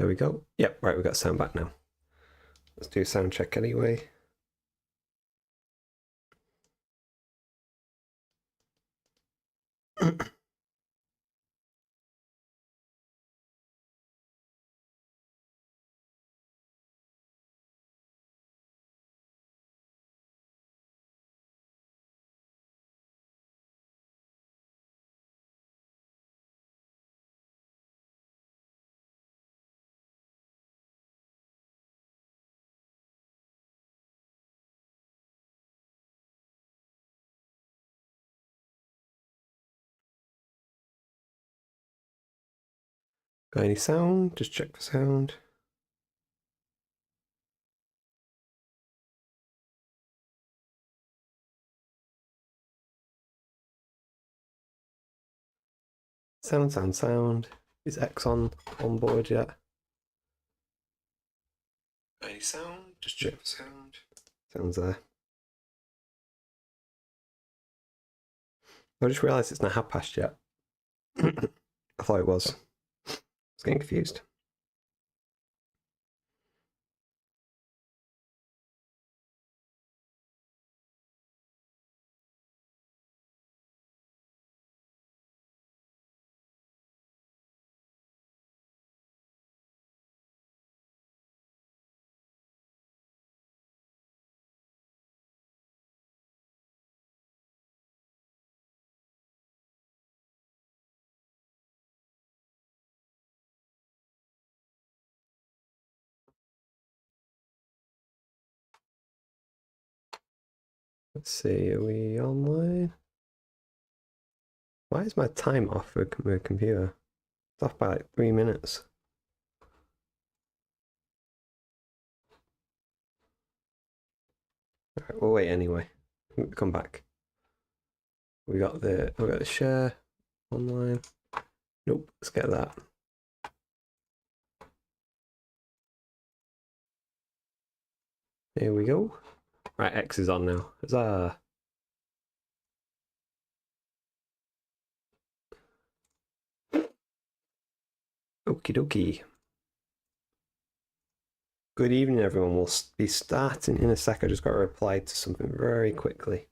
There we go. Yep, right, we've got sound back now. Let's do a sound check anyway. Got any sound? Just check for sound. Sound. Is X on board yet? Any sound? Just check for sound. Sounds there. I just realised it's not 1/2 yet. I thought it was. I was getting confused. Let's see, are we online? Why is my time off for my computer? It's off by like 3 minutes. Alright, we'll wait anyway. Come back. We got the share online. Nope, let's get that. Here we go. Right, X is on now. Huzzah! Okie dokie. Good evening, everyone. We'll be starting in a sec. I just got to reply to something very quickly.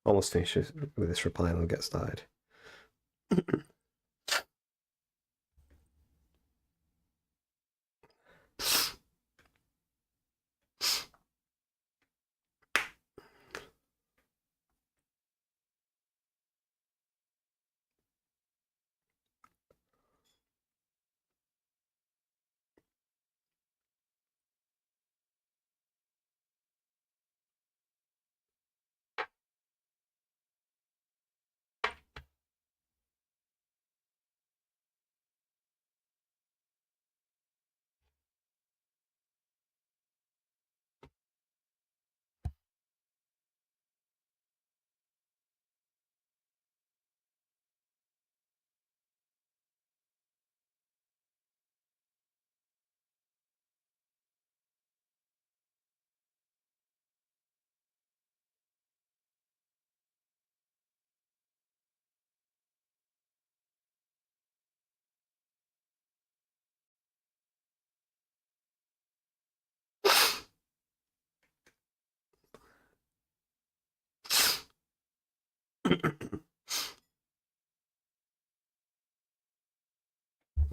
almost finished with this reply and we'll get started.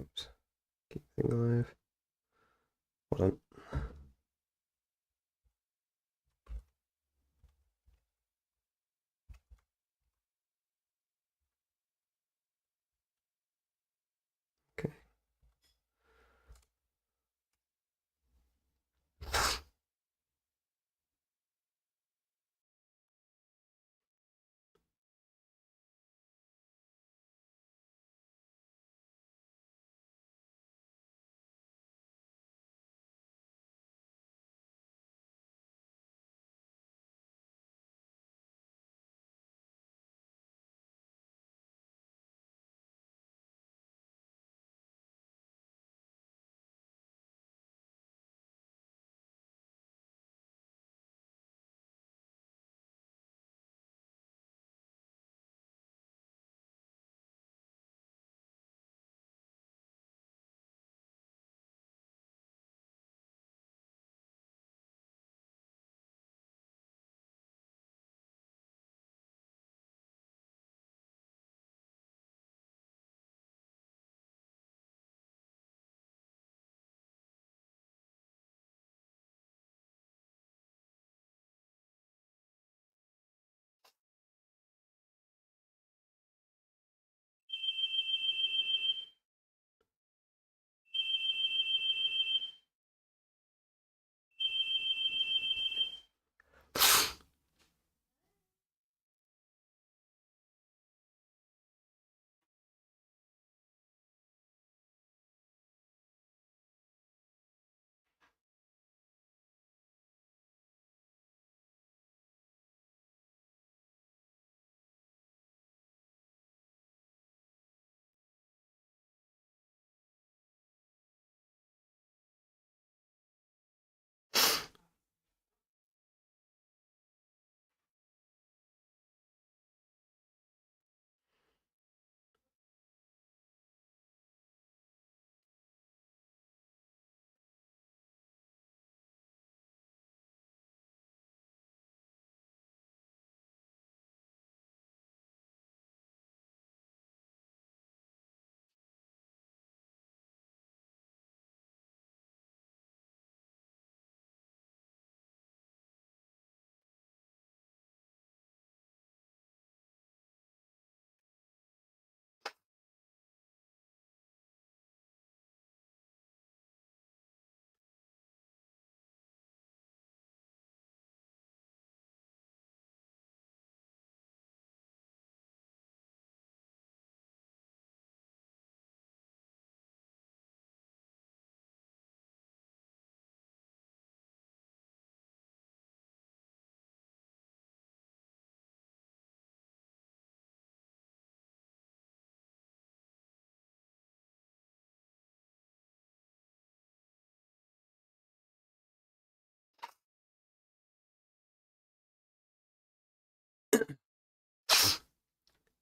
Oops. Keep the thing alive. Hold on. Okay.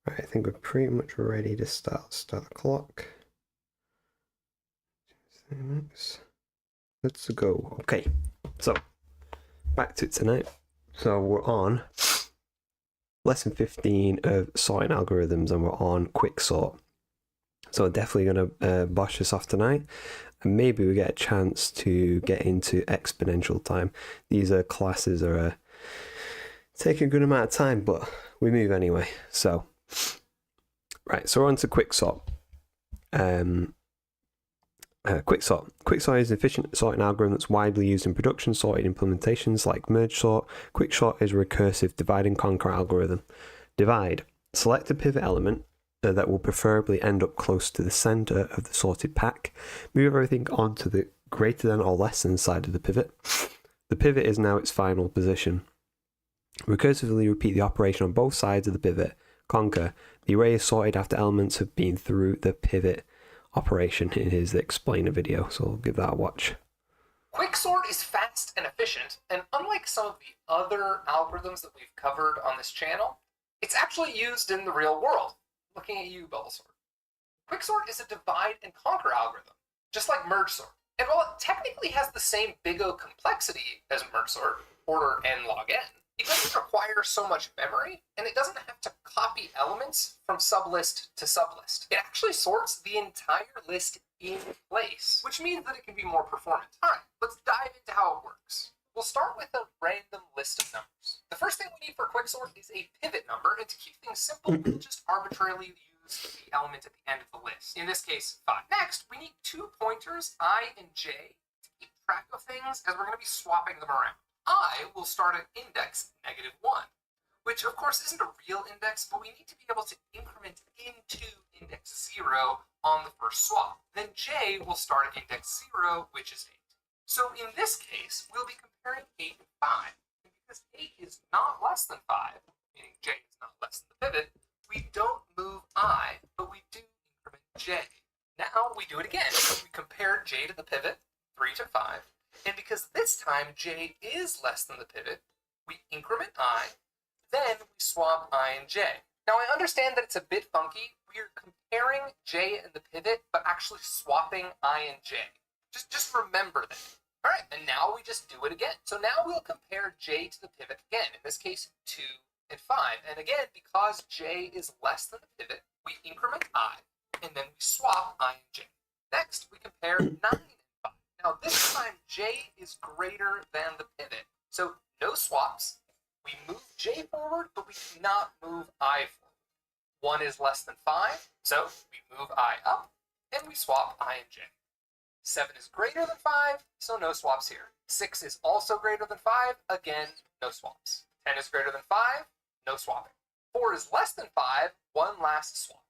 Right, I think we're pretty much ready to start the clock. Let's go. Okay, so back to it tonight. So we're on lesson 15 of sorting algorithms, and we're on quicksort. So I'm definitely going to bosh this off tonight, and maybe we get a chance to get into exponential time. These classes are taking a good amount of time, but we move anyway. So, right, so we're on to quicksort. Quicksort. Quicksort is an efficient sorting algorithm that's widely used in production sorting implementations like merge sort. Quicksort is a recursive divide and conquer algorithm. Divide. Select a pivot element that will preferably end up close to the center of the sorted pack. Move everything onto the greater than or less than side of the pivot. The pivot is now its final position. Recursively repeat the operation on both sides of the pivot. Conquer. The array is sorted after elements have been through the pivot operation. It is the explainer video, so I'll give that a watch. Quicksort is fast and efficient, and unlike some of the other algorithms that we've covered on this channel, it's actually used in the real world. Looking at you, bubble sort. Quicksort is a divide and conquer algorithm, just like merge sort. And while it technically has the same big O complexity as merge sort, order n log n, it doesn't require so much memory, and it doesn't have to copy elements from sublist to sublist. It actually sorts the entire list in place, which means that it can be more performant. All right, let's dive into how it works. We'll start with a random list of numbers. The first thing we need for quicksort is a pivot number, and to keep things simple, we'll just arbitrarily use the element at the end of the list. In this case, 5. Next, we need 2 pointers, I and j, to keep track of things, as we're going to be swapping them around. I will start at index -1, which of course isn't a real index, but we need to be able to increment into index 0 on the first swap. Then j will start at index 0, which is 8. So in this case, we'll be comparing 8 and 5. And because 8 is not less than 5, meaning j is not less than the pivot, we don't move I, but we do increment j. Now we do it again. We compare j to the pivot, 3 to 5. And because this time j is less than the pivot, we increment I, then we swap I and j. Now I understand that it's a bit funky. We're comparing j and the pivot, but actually swapping I and j. Just remember that. All right, and now we just do it again. So now we'll compare j to the pivot again, in this case 2 and 5. And again, because j is less than the pivot, we increment I, and then we swap I and j. Next, we compare 9 and 5. Now this time j is greater than the pivot, so no swaps. We move j forward, but we cannot move I forward. 1 is less than 5, so we move I up, and we swap I and j. 7 is greater than 5, so no swaps here. 6 is also greater than 5, again, no swaps. 10 is greater than 5, no swapping. 4 is less than 5, one last swap.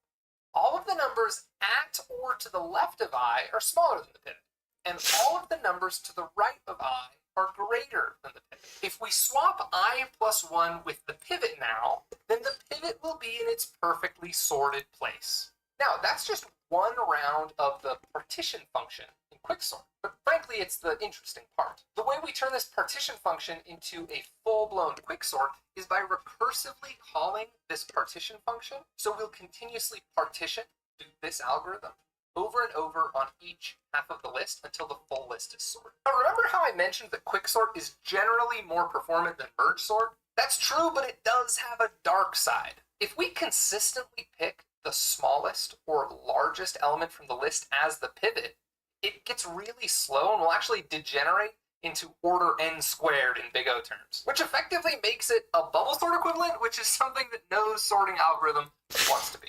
All of the numbers at or to the left of I are smaller than the pivot, and all of the numbers to the right of I are greater than the pivot. If we swap I plus 1 with the pivot now, then the pivot will be in its perfectly sorted place. Now, that's just one round of the partition function in quicksort, but frankly, it's the interesting part. The way we turn this partition function into a full-blown quicksort is by recursively calling this partition function. So we'll continuously partition this algorithm over and over on each half of the list until the full list is sorted. Now, remember how I mentioned that quicksort is generally more performant than merge sort? That's true, but it does have a dark side. If we consistently pick the smallest or largest element from the list as the pivot, it gets really slow and will actually degenerate into order n squared in big O terms, which effectively makes it a bubble sort equivalent, which is something that no sorting algorithm wants to be.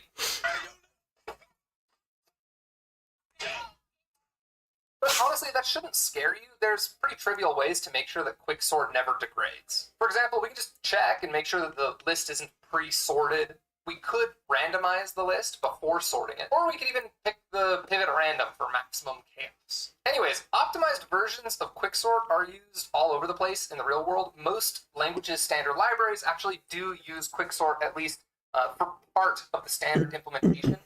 But honestly, that shouldn't scare you. There's pretty trivial ways to make sure that quicksort never degrades. For example, we can just check and make sure that the list isn't pre-sorted. We could randomize the list before sorting it, or we could even pick the pivot at random for maximum chaos. Anyways, optimized versions of quicksort are used all over the place in the real world. Most languages' standard libraries actually do use quicksort, at least for part of the standard implementation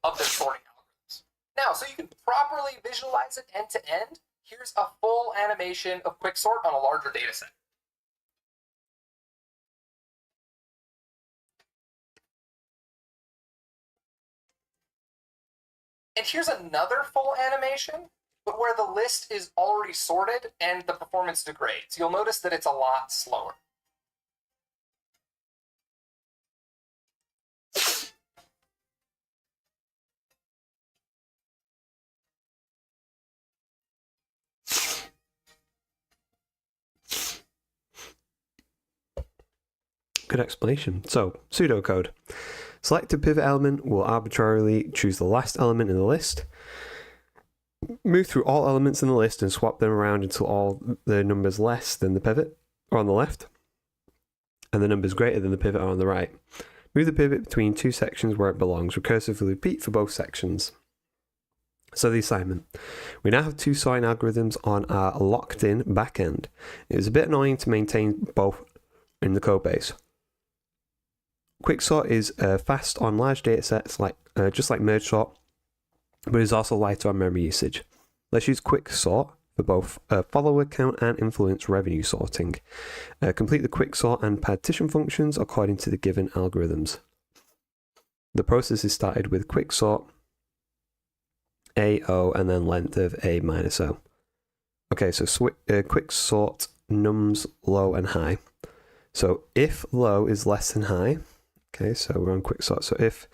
of their sorting algorithms. Now, so you can properly visualize it end to end, here's a full animation of quicksort on a larger data set. And here's another full animation, but where the list is already sorted and the performance degrades. You'll notice that it's a lot slower. Good explanation. So, pseudocode. Select a pivot element will arbitrarily choose the last element in the list. Move through all elements in the list and swap them around until all the numbers less than the pivot are on the left, and the numbers greater than the pivot are on the right. Move the pivot between two sections where it belongs. Recursively repeat for both sections. So the assignment. We now have two sorting algorithms on our locked-in backend. It is a bit annoying to maintain both in the codebase. Quicksort is fast on large datasets, just like merge sort, but is also lighter on memory usage. Let's use quicksort for both follower count and influence revenue sorting. Complete the quicksort and partition functions according to the given algorithms. The process is started with quicksort A-O and then length of A minus O. Okay, so quicksort nums low and high. So if low is less than high, okay, so we're on quicksort. So if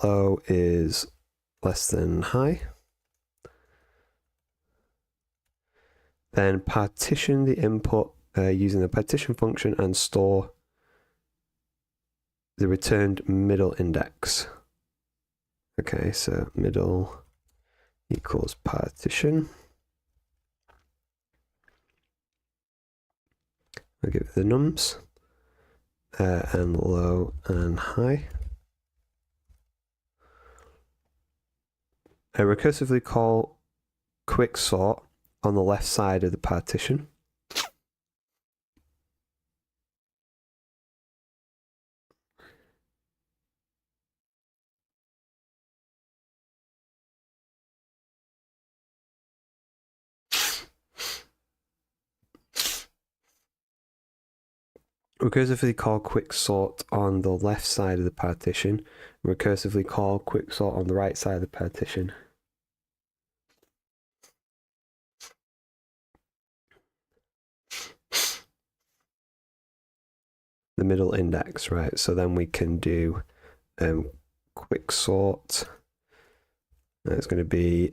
low is less than high, then partition the input using the partition function and store the returned middle index. Okay, so middle equals partition. I'll give it the nums and low and high. I recursively call quicksort on the left side of the partition. Recursively call quicksort on the left side of the partition. Recursively call quicksort on the right side of the partition. The middle index, right? So then we can do quicksort. It's going to be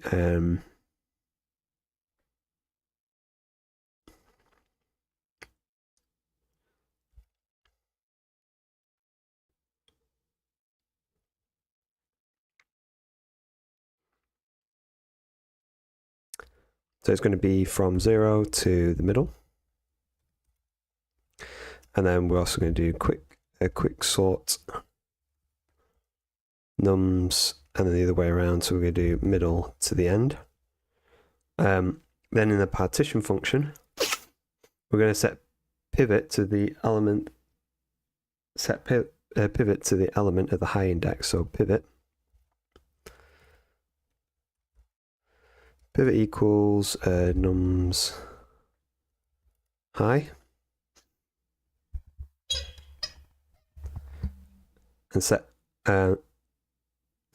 so it's going to be from 0 to the middle. And then we're also going to do quicksort nums, and then the other way around. So we're going to do middle to the end. Then in the partition function, we're going to set pivot to the element. Set pivot to the element at the high index. So pivot equals nums high. And set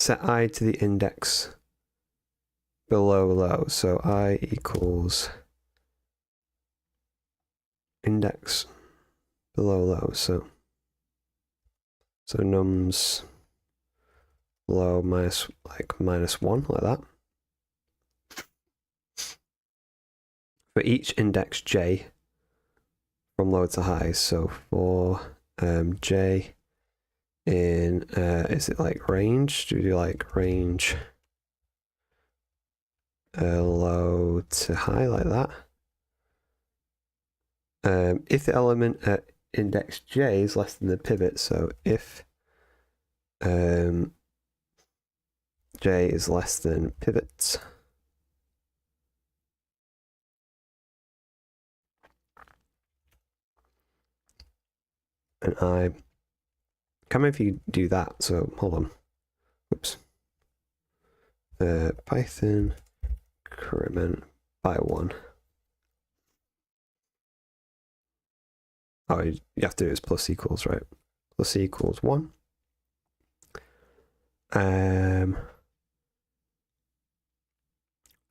I to the index below low. So I equals index below low. So nums low minus 1, like that. For each index j from low to high. So for j in is it like range? Do we do like range low to high, like that? If the element at index j is less than the pivot, so if j is less than pivots, and I can't remember if you do that, so hold on. Whoops. Python increment by 1. Oh, you have to do it as plus equals, right? Plus equals 1.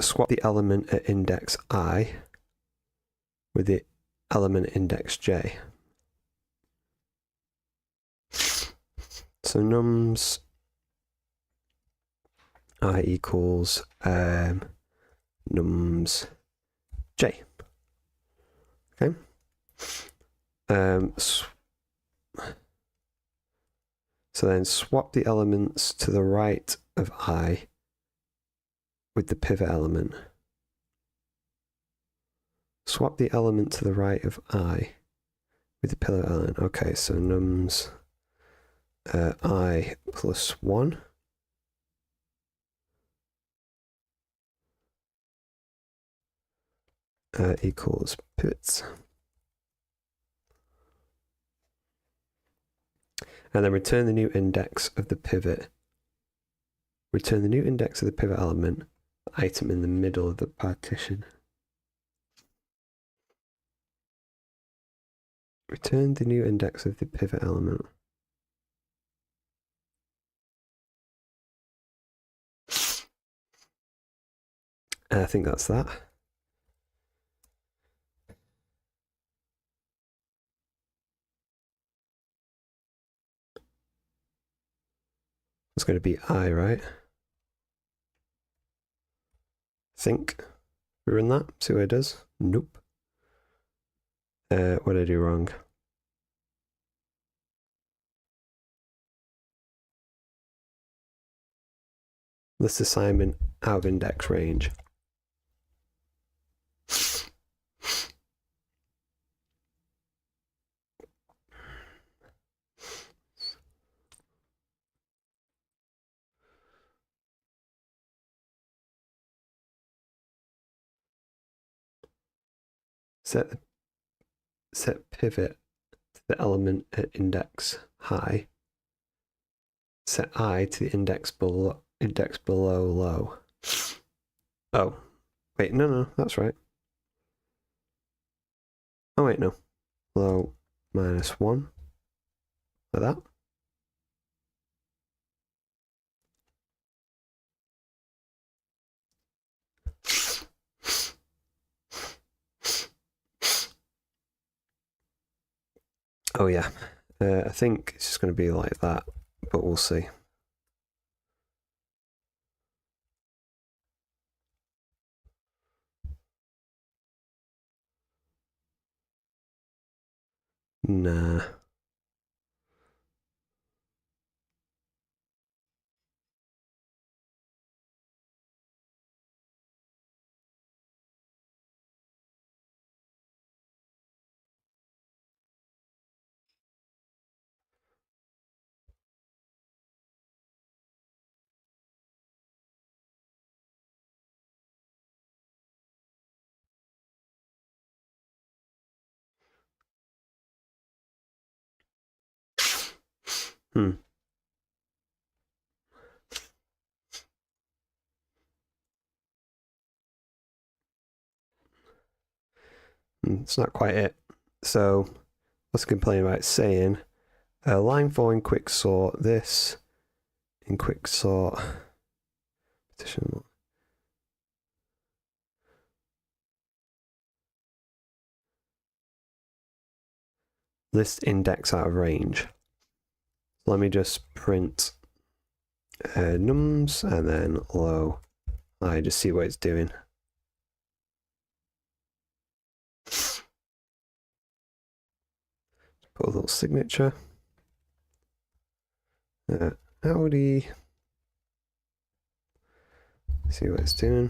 Swap the element at index I with the element at index j. So nums I equals nums j. Okay. So then swap the elements to the right of I with the pivot element. Swap the element to the right of I with the pivot element. Okay, so nums I plus 1. Equals pivots. And then return the new index of the pivot. Return the new index of the pivot element, item in the middle of the partition. Return the new index of the pivot element. I think that's that. It's going to be I, right? Think. We run that, see what it does. Nope. What did I do wrong? List assignment out of index range. Set pivot to the element at index high. Set I to the index below low. Oh, wait, no, that's right. Oh wait, no. Low minus 1. Like that. Oh yeah. I think it's just going to be like that, but we'll see. Nah. It's not quite it. So let's complain about saying line 4 in quick sort, this in quick sort petition. List index out of range. Let me just print nums and then low. I just see what it's doing. Put a little signature. Audi. See what it's doing.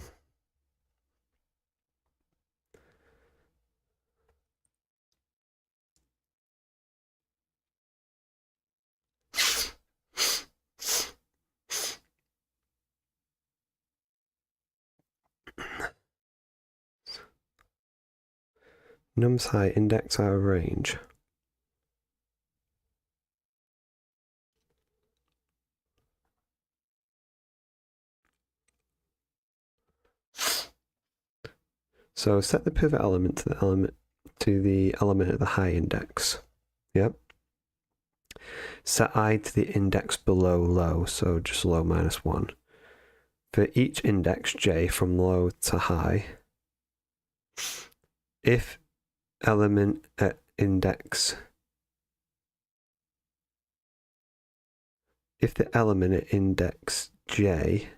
Nums high index out of range. So set the pivot element to the element at the high index. Yep. Set I to the index below low, so just low minus 1. For each index j from low to high, if element at index, if the element at index j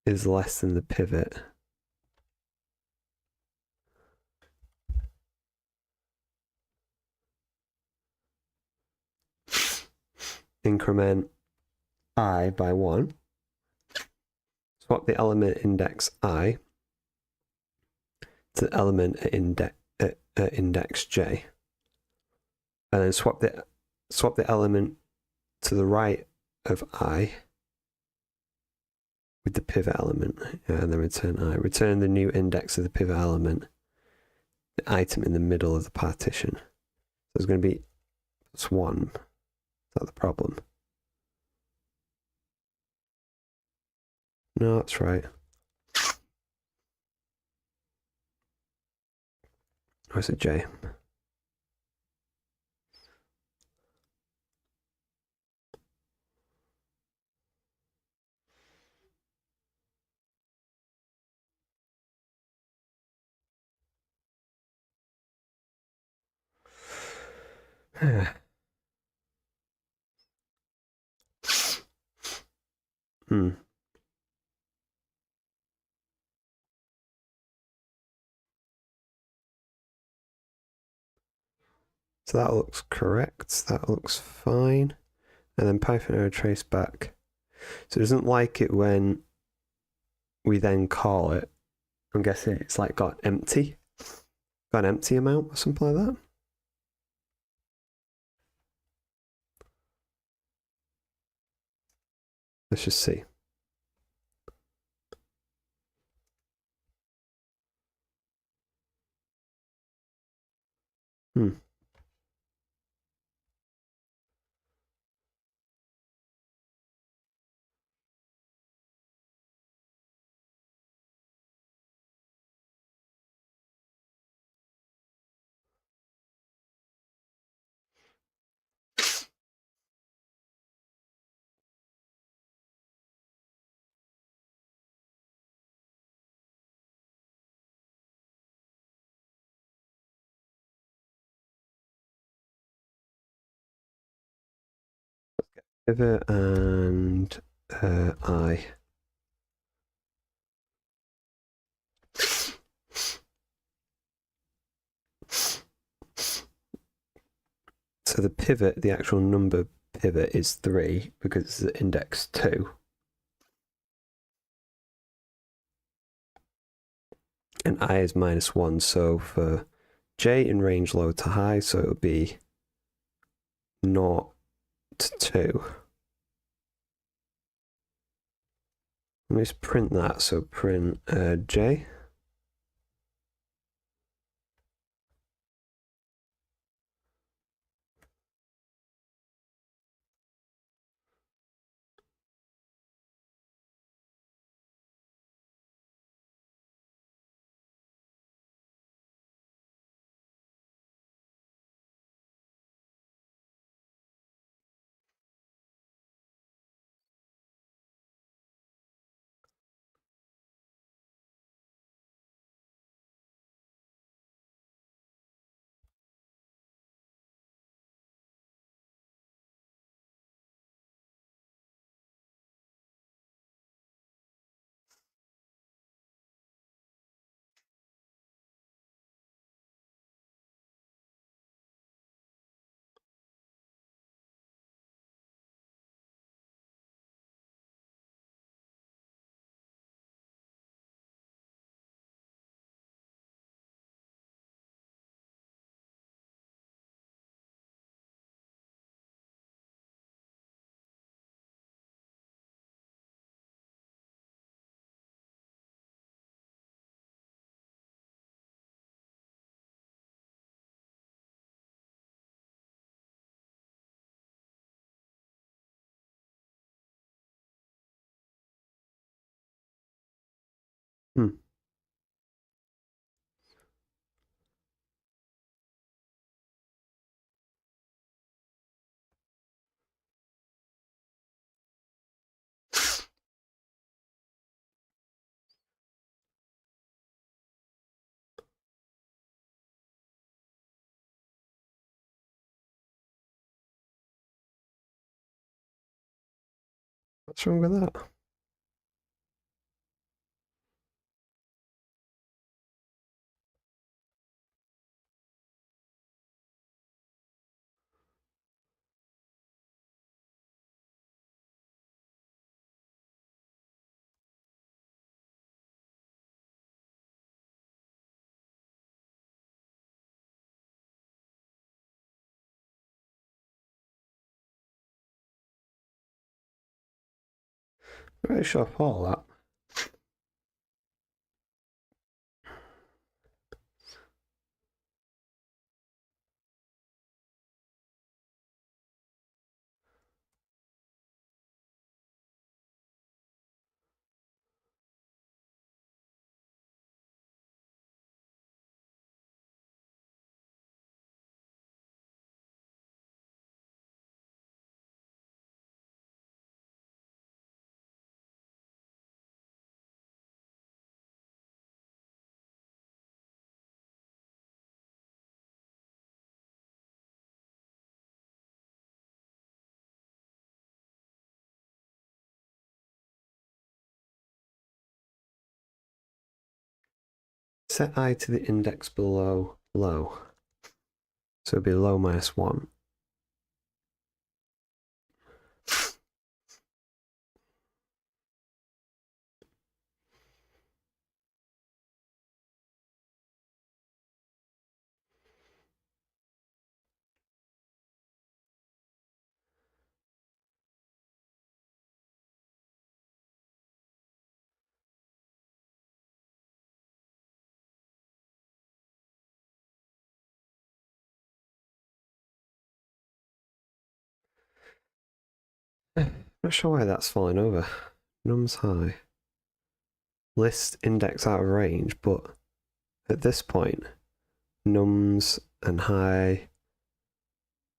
is less than the pivot, increment I by 1, swap the element index I to the element at index j, and then swap the element to the right of I with the pivot element, and then return I. Return the new index of the pivot element, the item in the middle of the partition. So there's going to be +1. Is that the problem? No, that's right. Oh, it's a J. Hmm. So that looks correct. That looks fine. And then Python error trace back. So it doesn't like it when we then call it. I'm guessing it's like got an empty amount or something like that. Let's just see. Hmm. Pivot and I. So the pivot, the actual number pivot is 3 because it's at index 2. And I is -1. So for J in range low to high, so it would be 0 to 2. Let me just print that. So print J. Hmm. What's wrong with that? Very sure of all that. Set I to the index below low. So it'd be low minus 1. Not sure why that's falling over. Nums high. List index out of range, but at this point, nums and high.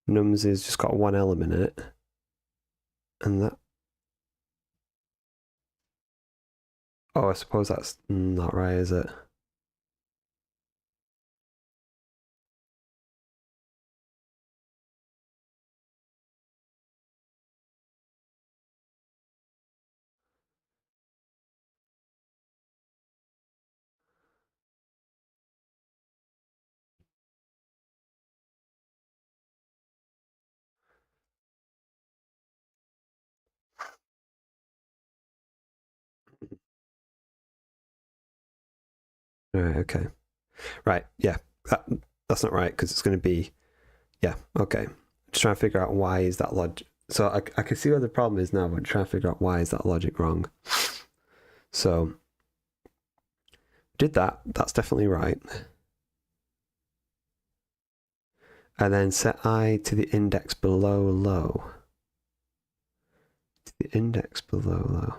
Nums is just got one element in it. And that. Oh, I suppose that's not right, is it? Right, okay. Right, yeah. That's not right, because it's going to be... Yeah, okay. Just trying to figure out why is that logic... So I can see what the problem is now, but trying to figure out why is that logic wrong. So, did that. That's definitely right. And then set I to the index below low. To the index below low.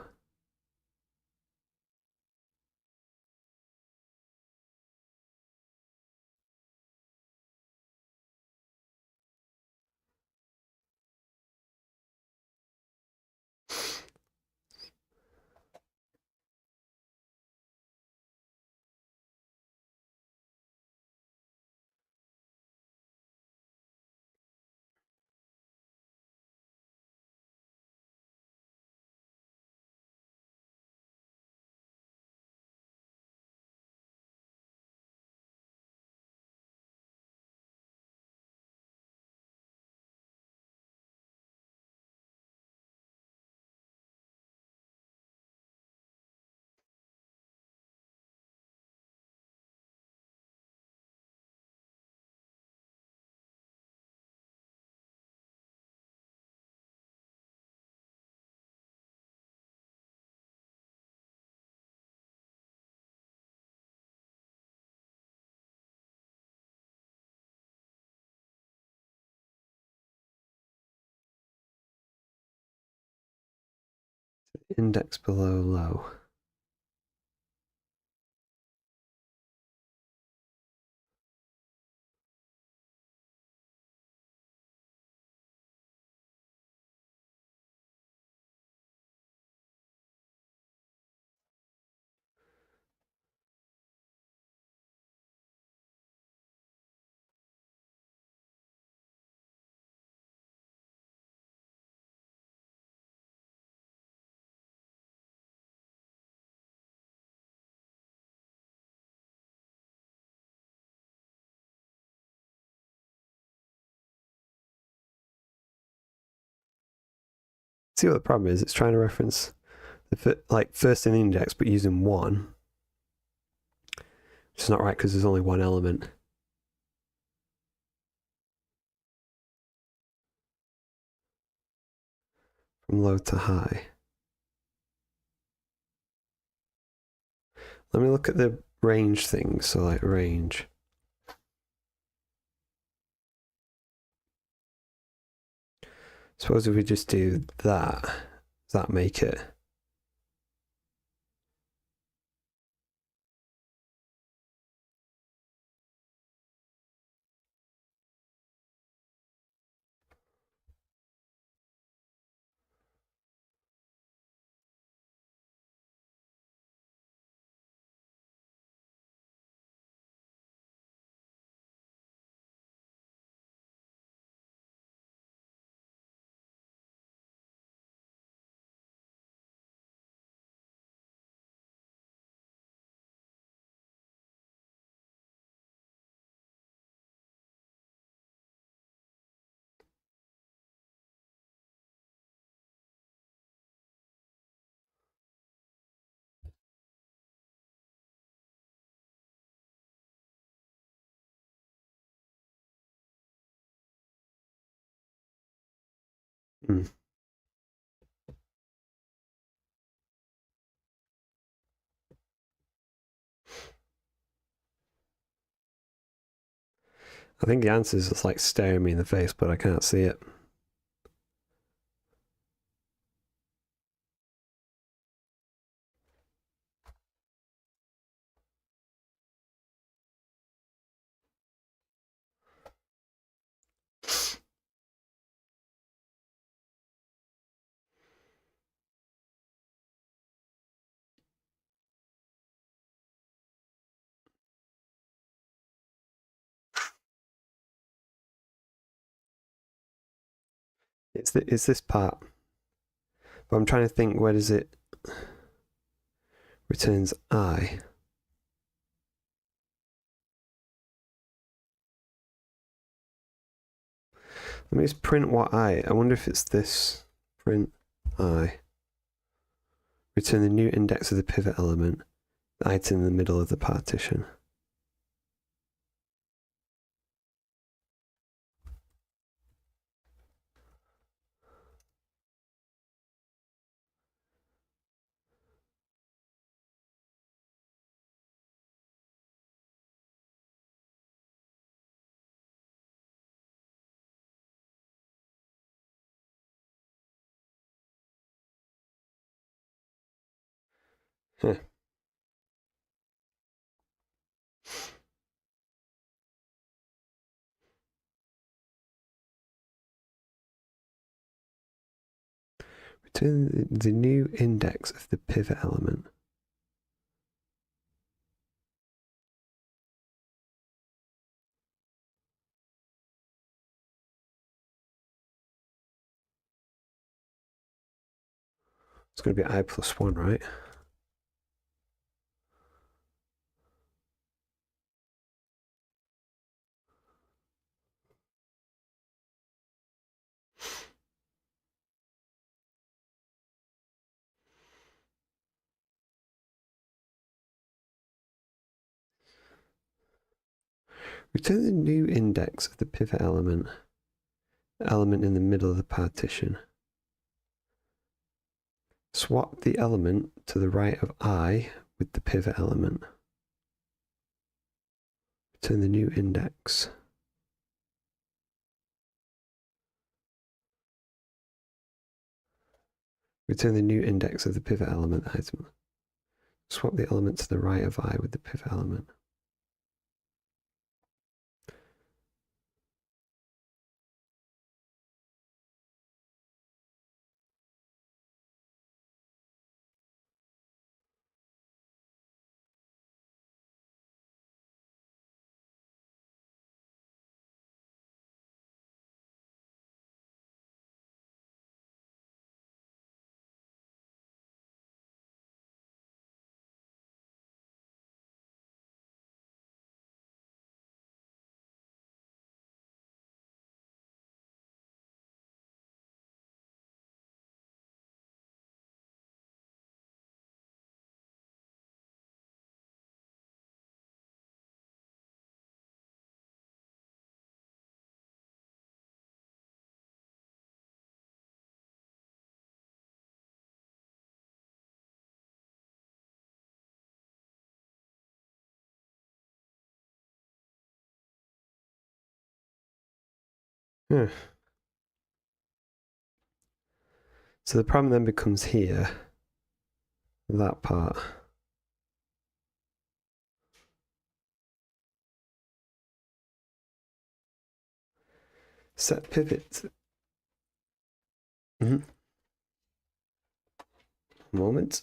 Index below low. See what the problem is? It's trying to reference the first in the index, but using 1. Which is not right because there's only one element. From low to high. Let me look at the range things. So like range. Suppose if we just do that, does that make it? Hmm. I think the answer is just like staring me in the face, but I can't see it. It's this part. But I'm trying to think, where does it returns I? Let me just print what I wonder if it's this. Print I. Return the new index of the pivot element. The item in the middle of the partition. Huh. Return the new index of the pivot element. It's going to be I plus 1, right? Return the new index of the pivot element in the middle of the partition. Swap the element to the right of I with the pivot element. Return the new index. Return the new index of the pivot element item. Swap the element to the right of I with the pivot element. Yeah. So the problem then becomes here, that part. Set pivot. Moment.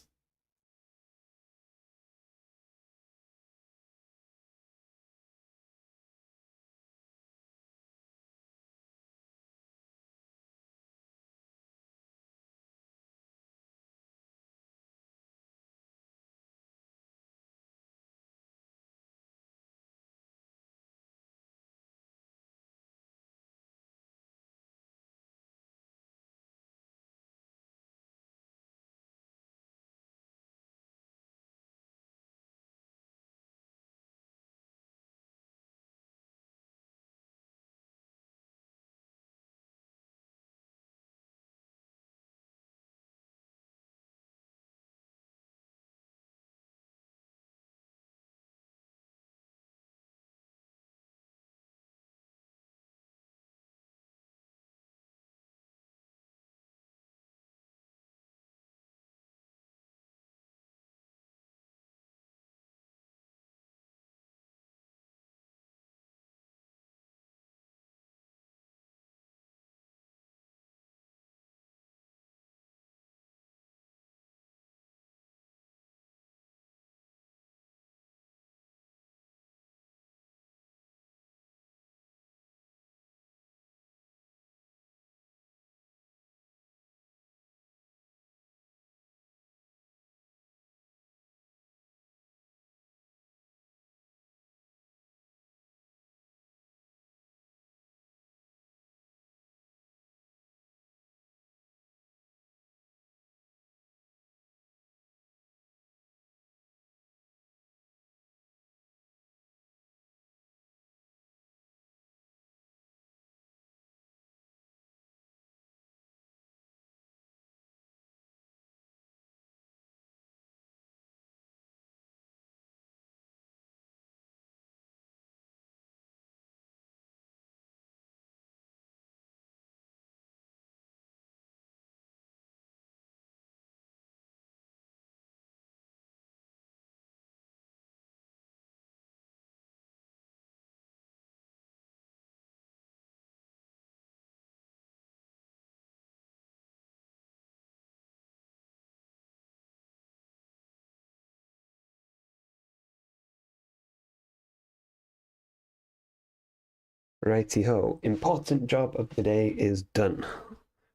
Righty ho. Important job of the day is done.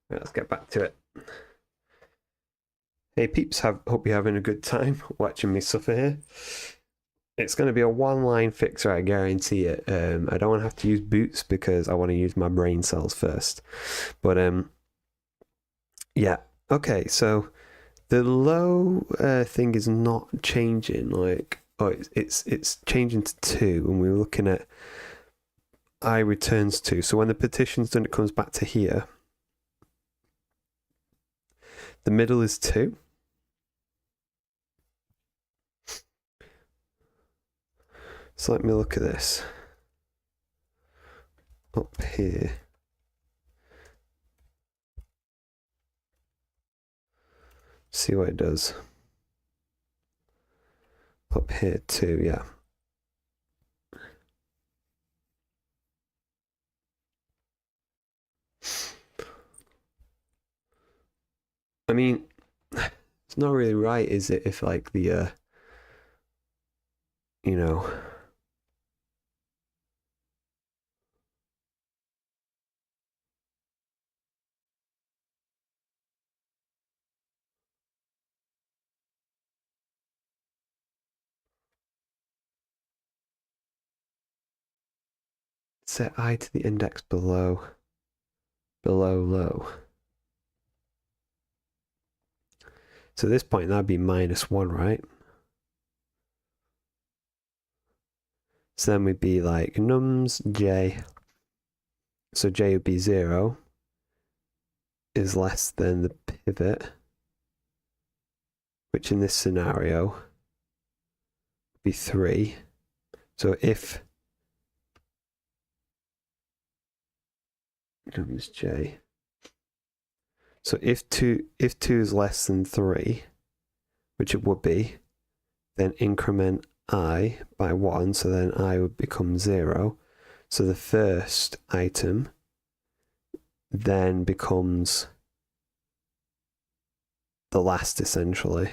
Right, let's get back to it. Hey peeps, hope you're having a good time watching me suffer here. It's going to be a one-line fixer, I guarantee it. I don't want to have to use boots because I want to use my brain cells first. But yeah. Okay, so the low thing is not changing. Like, it's changing to 2, and we're looking at I returns 2. So when the petition's done, it comes back to here. The middle is 2. So let me look at this. Up here. See what it does. Up here too, yeah. I mean, it's not really right, is it, if like the you know, set I to the index below low. So at this point, that'd be -1, right? So then we'd be like nums j. So j would be 0 is less than the pivot, which in this scenario would be 3. So if nums j. So if 2 is less than 3, which it would be, then increment I by 1, so then I would become 0. So the first item then becomes the last, essentially.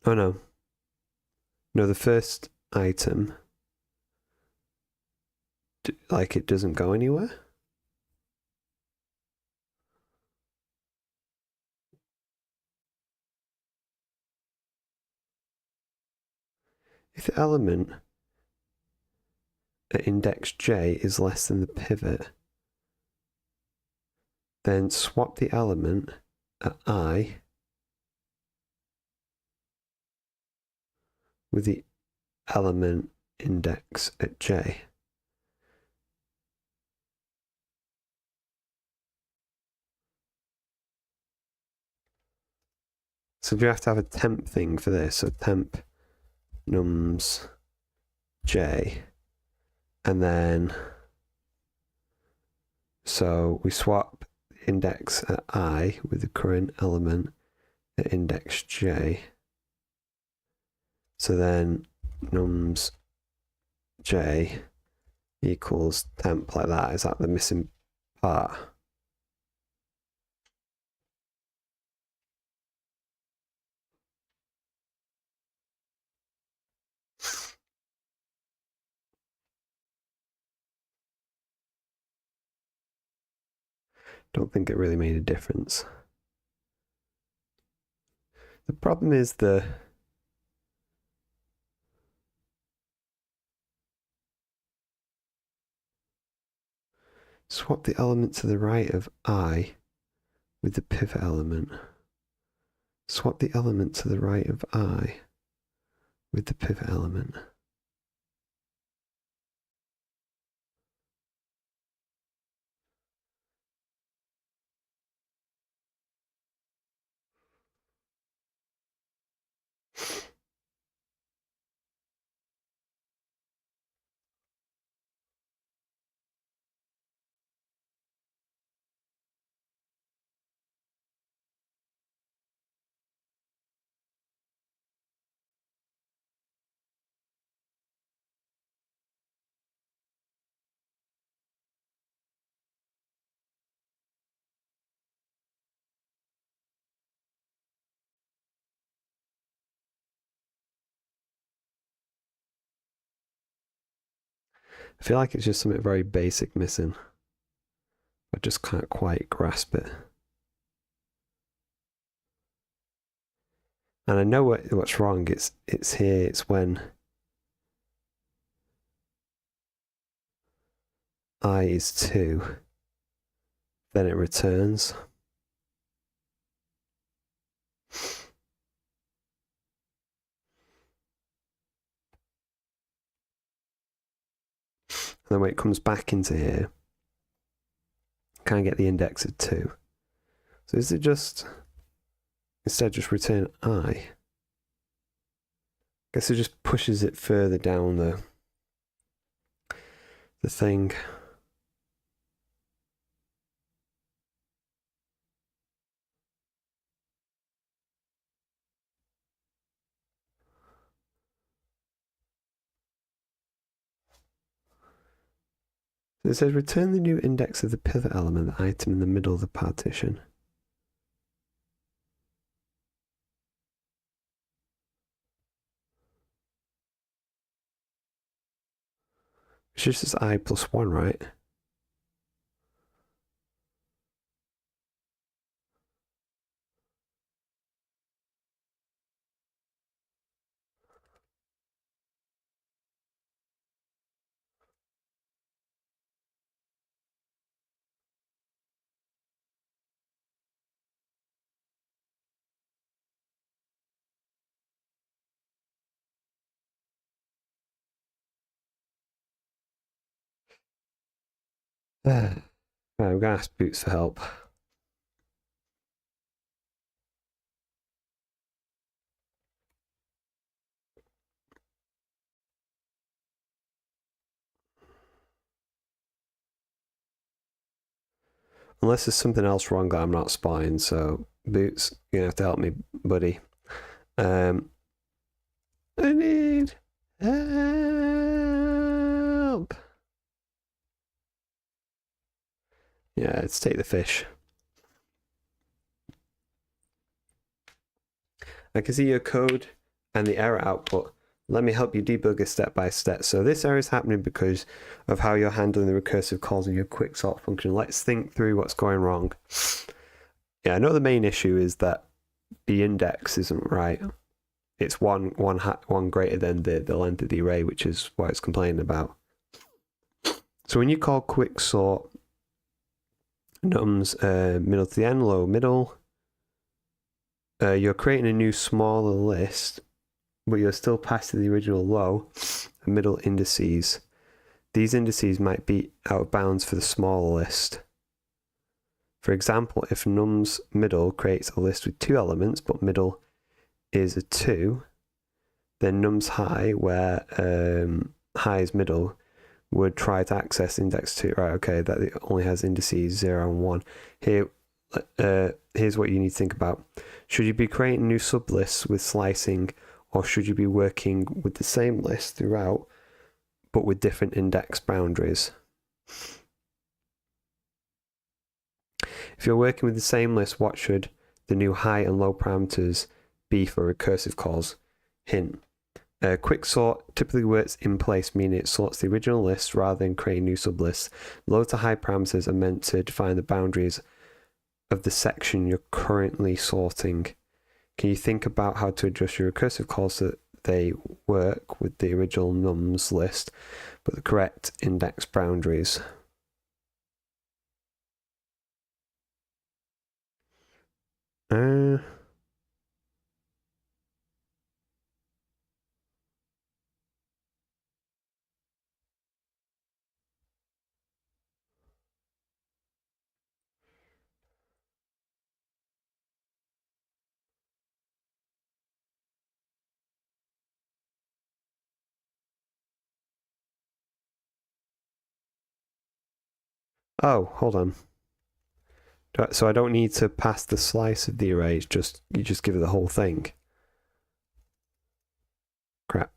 Oh no. No, the first item, like, it doesn't go anywhere. If the element at index j is less than the pivot, then swap the element at I with the element index at j. So you have to have a temp thing for this. So temp nums j, and then so we swap the index at I with the current element at index j. So then nums j equals temp, like that. Is that the missing part? Don't think it really made a difference. The problem is swap the element to the right of I with the pivot element. Swap the element to the right of I with the pivot element. I feel like it's just something very basic missing. I just can't quite grasp it. And I know what's wrong. It's here. It's when I is 2, then it returns. And then when it comes back into here, can't get the index of 2. So is it just, instead just return I? I guess it just pushes it further down the thing. So it says return the new index of the pivot element, the item in the middle of the partition. It's just as I plus 1, right? Right, I'm going to ask Boots for help. Unless there's something else wrong that I'm not spotting. So, Boots, you're going to have to help me, buddy. I need help. Yeah, let's take the fish. I can see your code and the error output. Let me help you debug it step by step. So this error is happening because of how you're handling the recursive calls of your quicksort function. Let's think through what's going wrong. Yeah, I know the main issue is that the index isn't right. It's one greater than the length of the array, which is what it's complaining about. So when you call quicksort nums middle to the end, low middle, you're creating a new smaller list, but you're still passing the original low and middle indices. These indices might be out of bounds for the smaller list. For example, if nums middle creates a list with 2 elements, but middle is a 2, then nums high, where high is middle, would try to access index 2. Right, okay, that it only has indices 0 and 1. Here's what you need to think about. Should you be creating new sublists with slicing, or should you be working with the same list throughout, but with different index boundaries? If you're working with the same list, what should the new high and low parameters be for recursive calls? Hint. Quicksort typically works in place, meaning it sorts the original list rather than creating new sublists. Low to high parameters are meant to define the boundaries of the section you're currently sorting. Can you think about how to adjust your recursive calls so that they work with the original nums list, but the correct index boundaries? Oh, hold on. So I don't need to pass the slice of the array, you just give it the whole thing. Crap.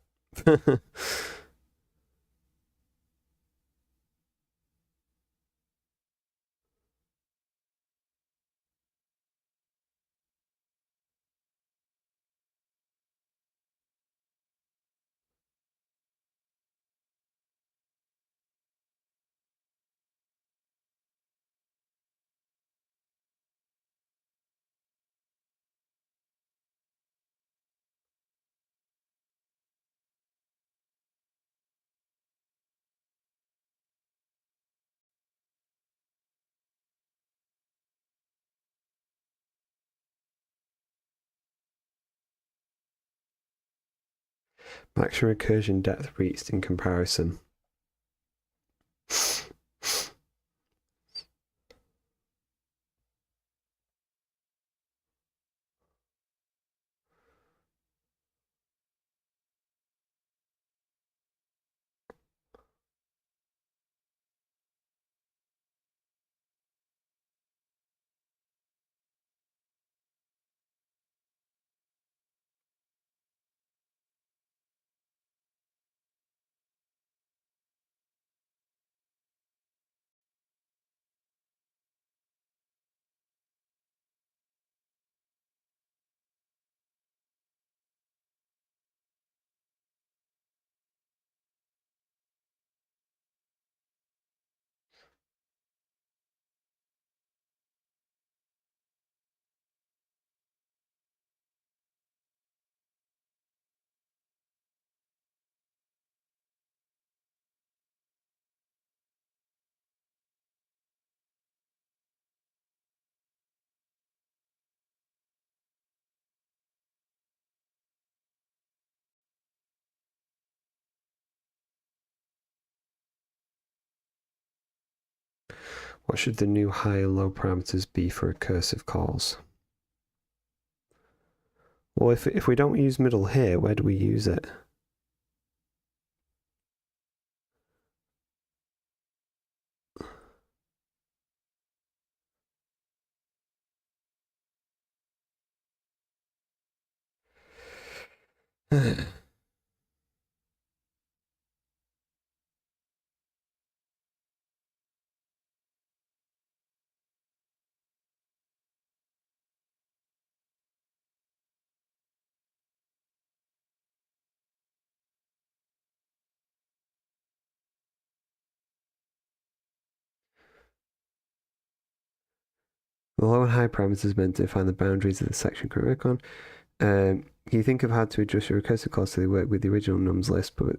Maximum recursion depth reached in comparison. What should the new high and low parameters be for recursive calls? Well, if we don't use middle here, where do we use it? The low and high parameters meant to define the boundaries of the section you work on. Can you think of how to adjust your recursive calls so they work with the original nums list, but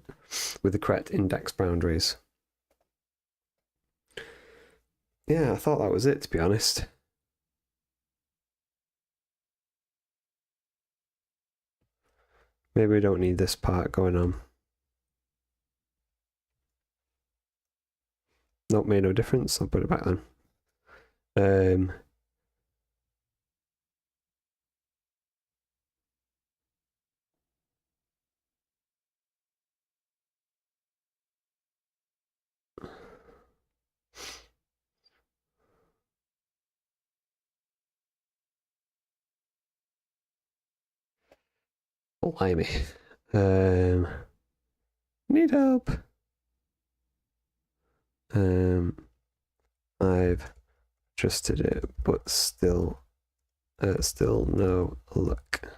with the correct index boundaries? Yeah, I thought that was it, to be honest. Maybe we don't need this part going on. Nope, made no difference. I'll put it back then. Blimey. Need help. I've adjusted it, but still no luck.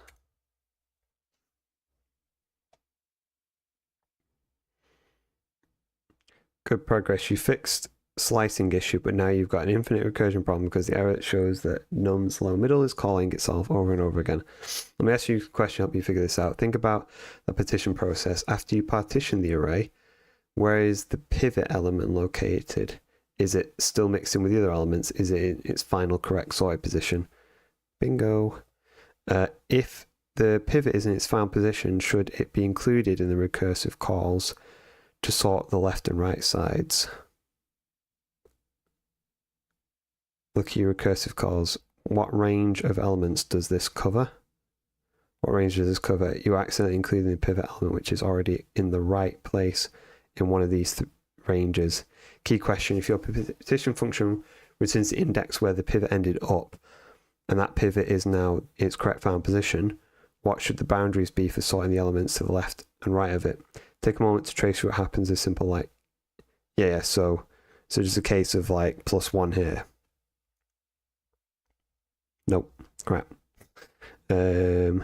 Good progress. You fixed slicing issue, but now you've got an infinite recursion problem because the error shows that nums low middle is calling itself over and over again. Let me ask you a question, help you figure this out. Think about the partition process. After you partition the array, where is the pivot element located? Is it still mixed in with the other elements? Is it in its final correct sorted position? Bingo. If the pivot is in its final position, should it be included in the recursive calls to sort the left and right sides? Look at your recursive calls. What range of elements does this cover? What range does this cover? You accidentally including the pivot element, which is already in the right place in one of these ranges. Key question, if your partition function returns the index where the pivot ended up, and that pivot is now its correct found position, what should the boundaries be for sorting the elements to the left and right of it? Take a moment to trace what happens. Is simple like, yeah, so just a case of like +1 here. Nope, crap. Oh,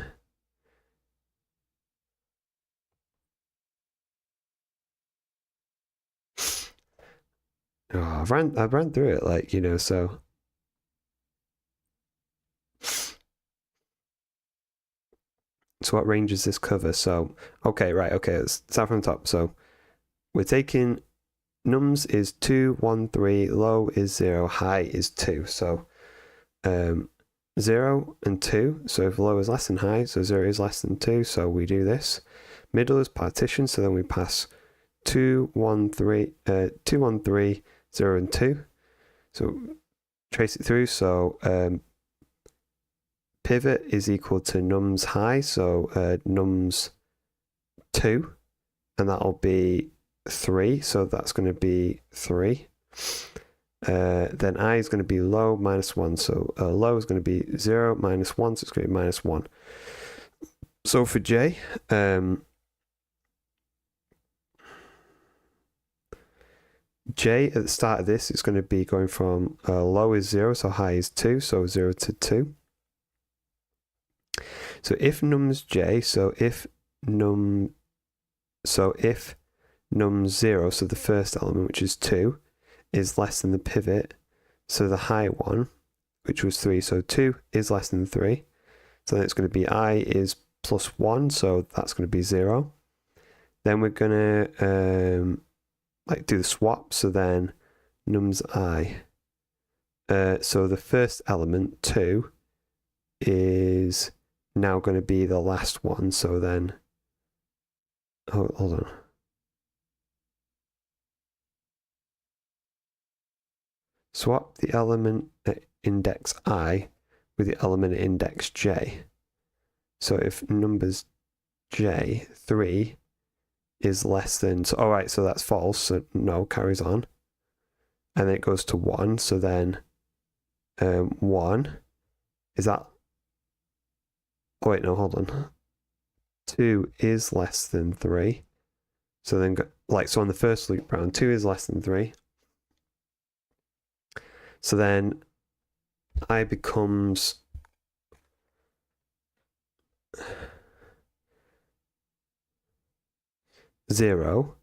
I've ran through it, like, so. So what range does this cover? So, okay, let's start from the top. So we're taking nums is 2, 1, 3, low is 0, high is 2. So 0 and 2. So if low is less than high, so 0 is less than 2. So we do this. Middle is partition, so then we pass 2, 1, 3, 2, 1, 3, 0, and 2. So trace it through. So pivot is equal to nums high, so nums 2, and that'll be 3, so that's going to be 3. Then I is going to be low -1, so low is going to be 0 -1, so it's going to be -1. So for J, J at the start of this is going to be going from low is 0, so high is 2, so 0 to 2. So if nums J, if nums 0, so the first element, which is 2, is less than the pivot, so the high one, which was 3, so 2 is less than 3. So then it's going to be I is +1, so that's going to be 0. Then we're going to do the swap, so then nums I. So the first element, 2, is now going to be the last one, so then, hold on. Swap the element at index I with the element at index j. So if numbers j, 3, is less than, so alright, so that's false, so no, carries on. And then it goes to 1, so then 1, is that, oh wait, no, hold on. 2 is less than 3. So then, so on the first loop round, 2 is less than 3. So then I becomes 0.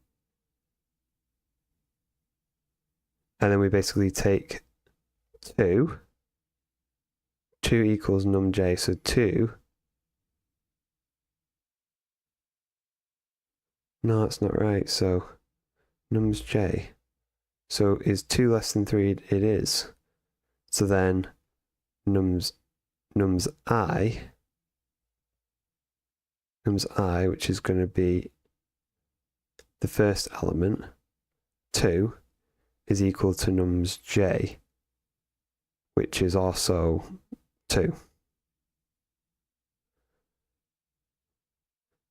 And then we basically take 2. 2 equals numj, so 2. No, that's not right. So nums j. So is 2 less than 3? It is. So then nums I, which is going to be the first element, 2, is equal to nums j, which is also 2.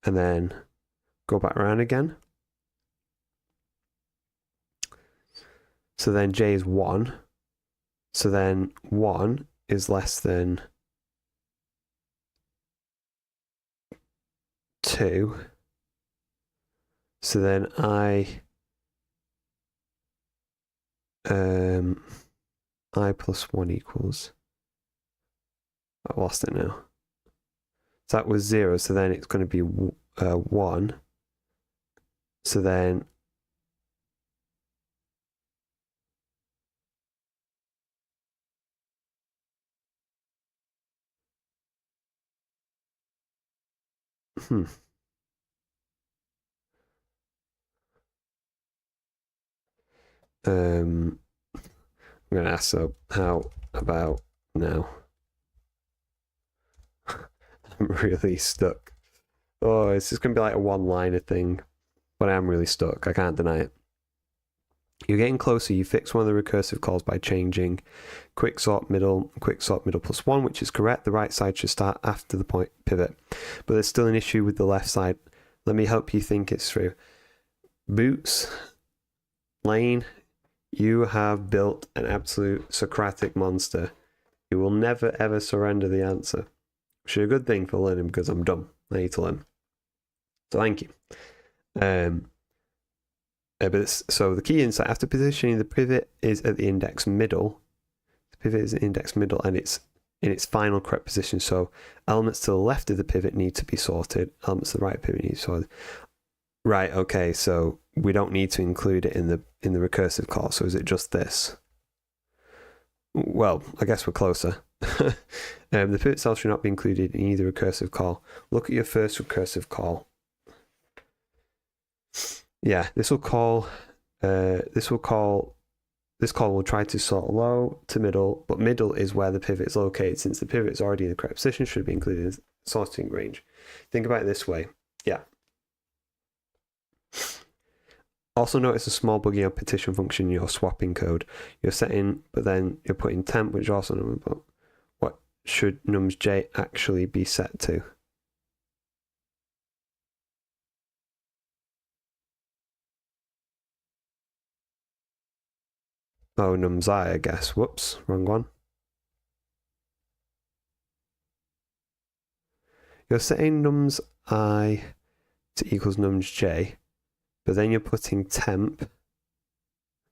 And then go back around again. So then j is 1. So then 1 is less than 2. So then I plus 1 equals, I've lost it now. So that was 0, so then it's going to be 1. So then I'm going to ask, so how about now? I'm really stuck. Oh, it's just going to be like a one-liner thing, but I'm really stuck. I can't deny it. You're getting closer. You fix one of the recursive calls by changing quicksort middle plus 1, which is correct. The right side should start after the point pivot, but there's still an issue with the left side. Let me help you think it through. Boots, Lane, you have built an absolute Socratic monster. You will never ever surrender the answer. Which is a good thing for learning because I'm dumb. I need to learn. So thank you. So the key insight, after positioning, the pivot is at the index middle. The pivot is at the index middle and it's in its final correct position. So elements to the left of the pivot need to be sorted. Elements to the right of the pivot need to be sorted. Right, okay, so we don't need to include it in the recursive call. So is it just this? Well, I guess we're closer. The pivot cell should not be included in either recursive call. Look at your first recursive call. Yeah, this call will try to sort low to middle, but middle is where the pivot is located. Since the pivot is already in the correct position, should be included in the sorting range. Think about it this way. Yeah. Also notice a small buggy on partition function in your swapping code. You're setting, but then you're putting temp, which is also number, but what should nums j actually be set to? Oh, nums I guess. Whoops, wrong one. You're setting nums I to equals nums j, but then you're putting temp,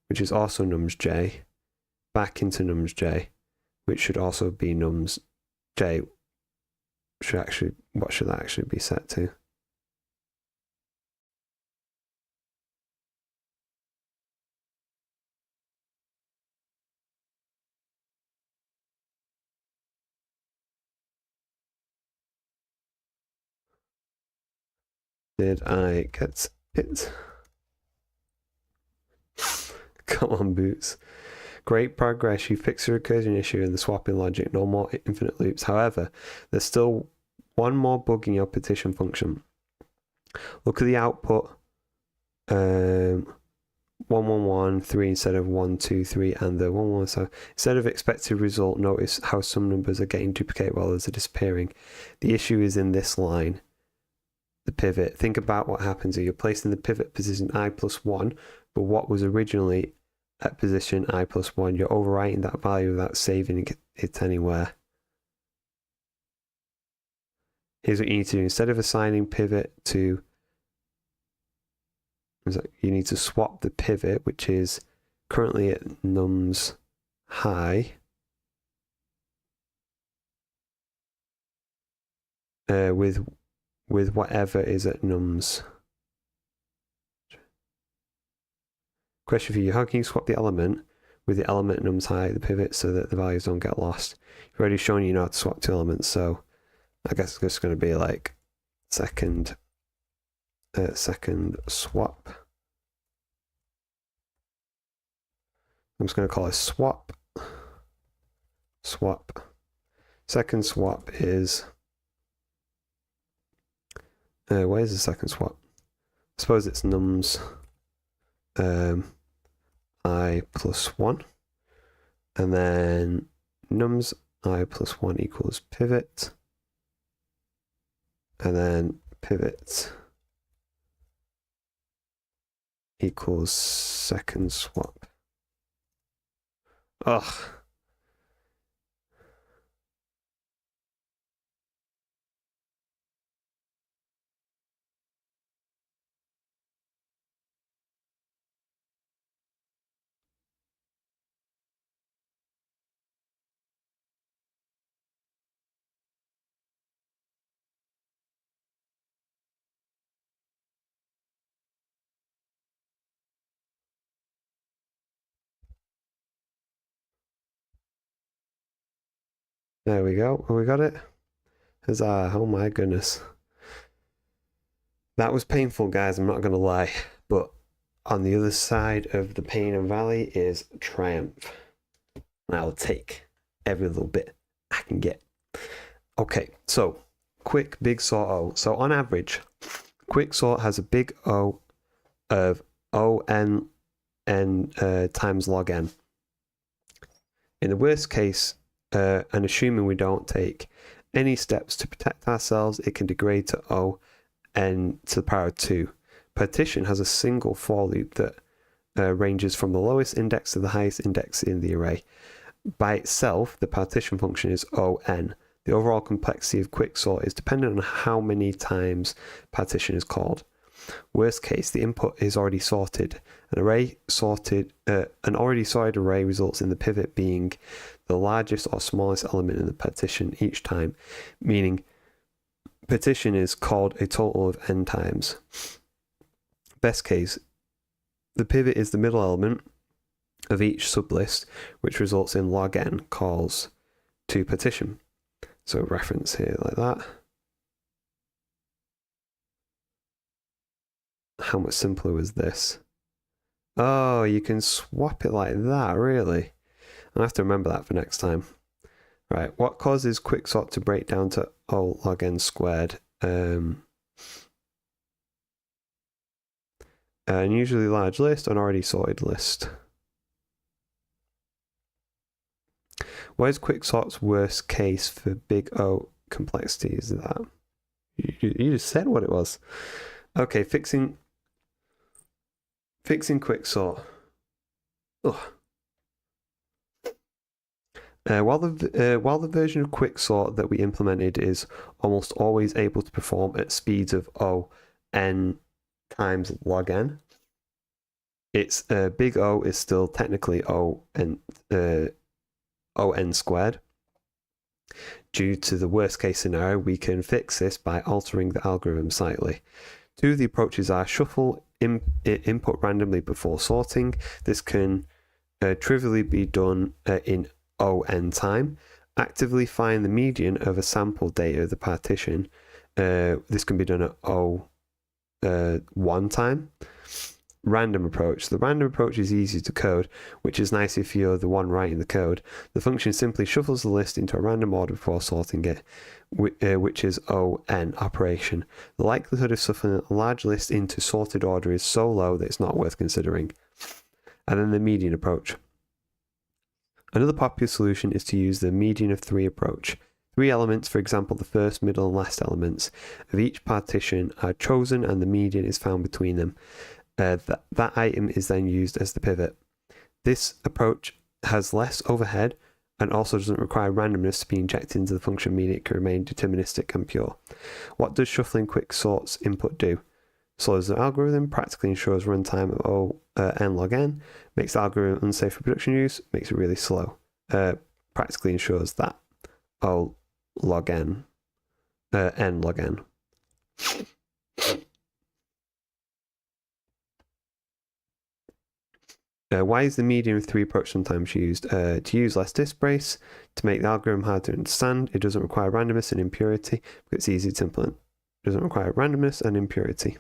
which is also nums j, back into nums j, which should also be nums j. What should that actually be set to? Did I get it? Come on, Boots. Great progress. You fixed the recursion issue in the swapping logic. No more infinite loops. However, there's still one more bug in your partition function. Look at the output. 1113 instead of 123 and the 11. So instead of expected result, notice how some numbers are getting duplicated while others are disappearing. The issue is in this line. The pivot. Think about what happens here. You're placing the pivot position I plus 1, but what was originally at position I plus 1, you're overwriting that value without saving it anywhere. here's what you need to do. Instead of assigning pivot to, you need to swap the pivot, which is currently at nums high, with whatever is at nums. Question for you: how can you swap the element with the element nums high, the pivot, so that the values don't get lost? You've already shown you know how to swap two elements, so I guess it's just going to be like second swap. I'm just going to call it swap. Second swap is where's the second swap? I suppose it's nums I plus 1, and then nums I plus 1 equals pivot, and then pivot equals second swap. Ugh. There we go. We got it. Huzzah. Oh my goodness. That was painful, guys. I'm not going to lie. But on the other side of the pain and valley is triumph. And I'll take every little bit I can get. Okay, so quick big sort O. So on average, quick sort has a big O of O(n) times log n. In the worst case, and assuming we don't take any steps to protect ourselves, it can degrade to O(n) to the power of 2. Partition has a single for loop that ranges from the lowest index to the highest index in the array. By itself, the partition function is O(n). The overall complexity of quicksort is dependent on how many times partition is called. Worst case, the input is already sorted. An already sorted array results in the pivot being the largest or smallest element in the partition each time, meaning partition is called a total of n times. Best case, the pivot is the middle element of each sublist, which results in log n calls to partition. So reference here like that. How much simpler was this? Oh, you can swap it like that, really? I'll have to remember that for next time. Right, what causes quicksort to break down to O log n squared? An unusually large list, an already sorted list. What is quicksort's worst case for big O complexity? Is that? You just said what it was. Okay, fixing quicksort. Ugh. While the version of quicksort that we implemented is almost always able to perform at speeds of O(n) times log n, its big O is still technically O(n) squared. Due to the worst case scenario, we can fix this by altering the algorithm slightly. Two of the approaches are shuffle input randomly before sorting. This can trivially be done in O(n) time. Actively find the median of a sample data of the partition. This can be done at O(1) time. Random approach. The random approach is easy to code, which is nice if you're the one writing the code. The function simply shuffles the list into a random order before sorting it, which is O(n) operation. The likelihood of shuffling a large list into sorted order is so low that it's not worth considering. And then the median approach. Another popular solution is to use the median of 3 approach. 3 elements, for example the first, middle and last elements of each partition, are chosen and the median is found between them. That item is then used as the pivot. This approach has less overhead and also doesn't require randomness to be injected into the function, meaning it can remain deterministic and pure. What does shuffling quicksort's input do? Slows the algorithm, practically ensures runtime of n log n, makes the algorithm unsafe for production use, makes it really slow. Practically ensures that O log n, n log n. Why is the median of 3 approach sometimes used? To use less disk space, to make the algorithm hard to understand. It doesn't require randomness and impurity, but it's easy to implement. It doesn't require randomness and impurity.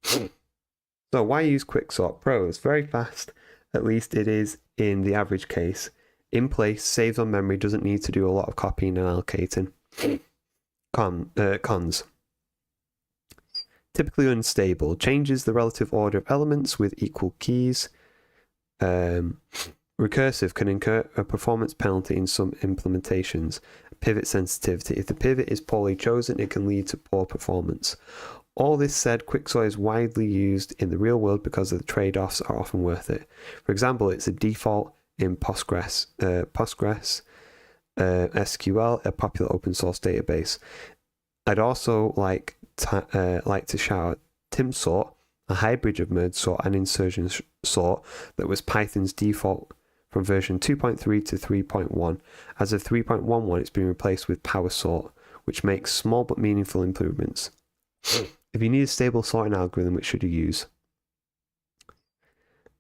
So why use quicksort? Pros, very fast, at least it is in the average case. In place, saves on memory, doesn't need to do a lot of copying and allocating. Cons. Typically unstable, changes the relative order of elements with equal keys. Recursive can incur a performance penalty in some implementations. Pivot sensitivity. If the pivot is poorly chosen, it can lead to poor performance. All this said, quicksort is widely used in the real world because the trade-offs are often worth it. For example, it's a default in Postgres SQL, a popular open source database. I'd also like to shout out timsort, a hybrid of merge sort and insertion sort that was Python's default from version 2.3 to 3.1. As of 3.11, it's been replaced with power sort, which makes small but meaningful improvements. If you need a stable sorting algorithm, which should you use?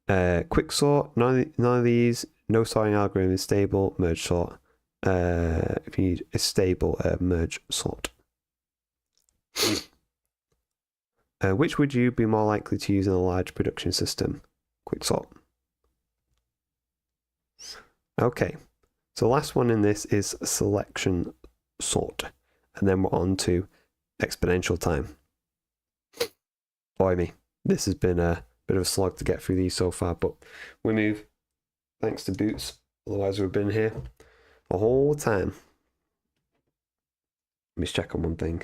Quicksort, none of these. No sorting algorithm is stable. Merge sort. If you need a stable merge sort. Which would you be more likely to use in a large production system? Quicksort. Okay, so the last one in this is selection sort, and then we're on to exponential time. Boy me, this has been a bit of a slog to get through these so far, but we move thanks to Boots, otherwise we've been here the whole time. Let me just check on one thing.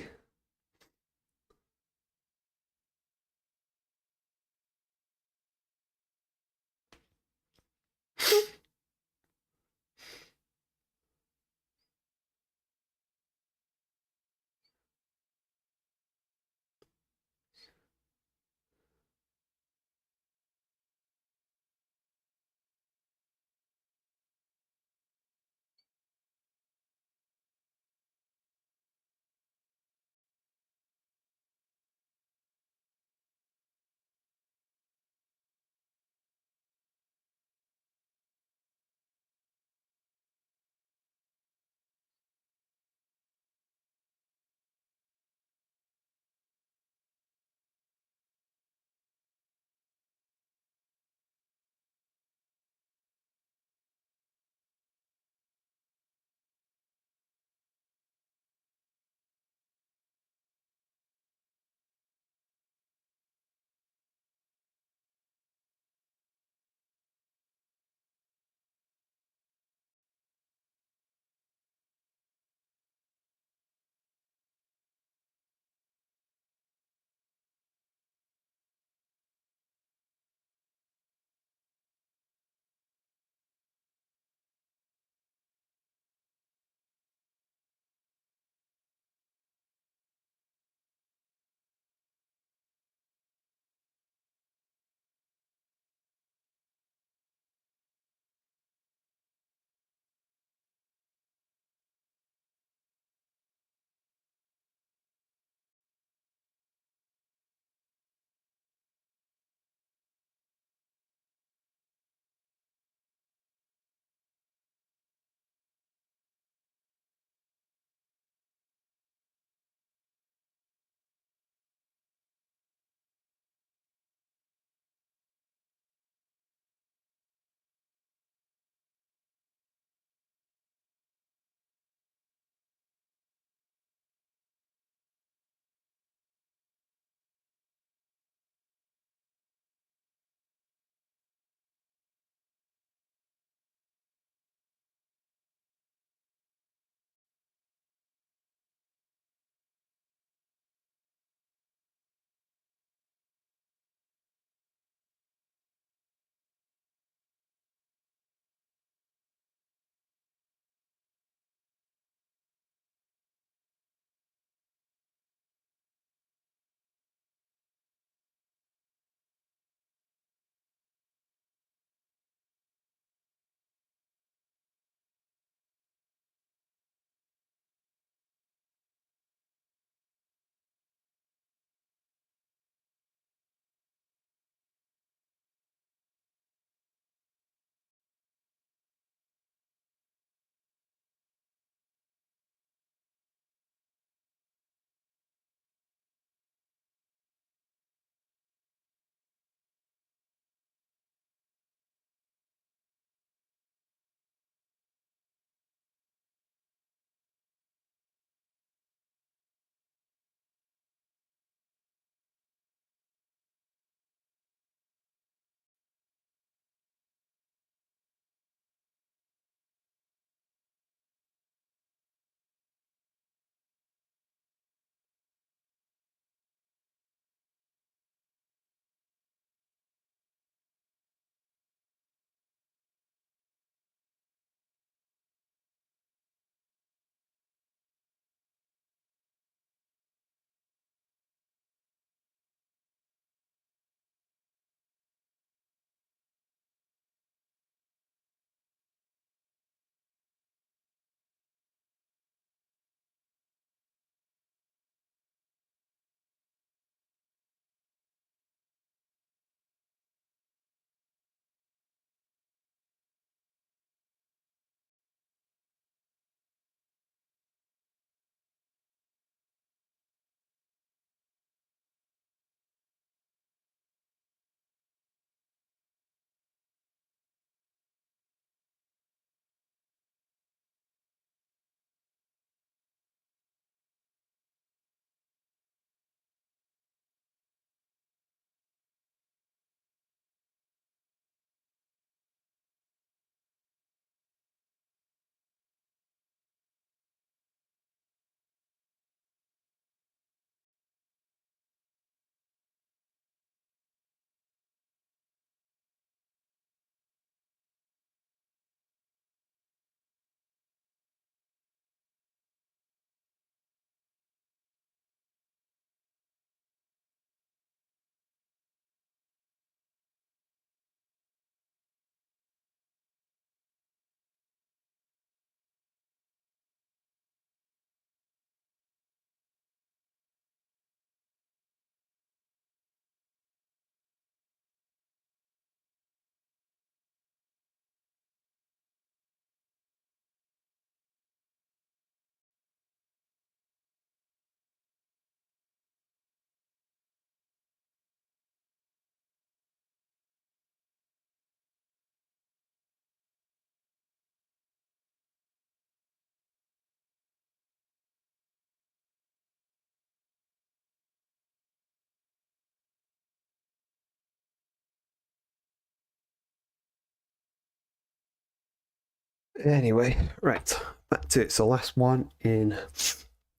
Anyway, right, back to it. So last one in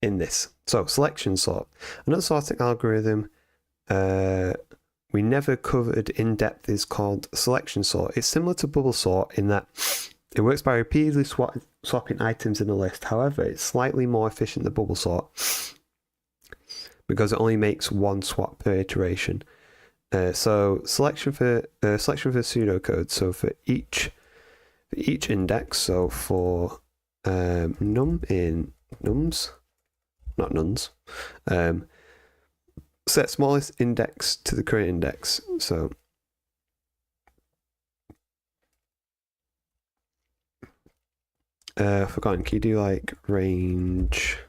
this. So selection sort. Another sorting algorithm we never covered in depth is called selection sort. It's similar to bubble sort in that it works by repeatedly swapping items in a list. However, it's slightly more efficient than bubble sort because it only makes one swap per iteration. So selection for pseudocode. So for each index, so for num in nums, not nuns, set smallest index to the current index. So forgotten, can you do like range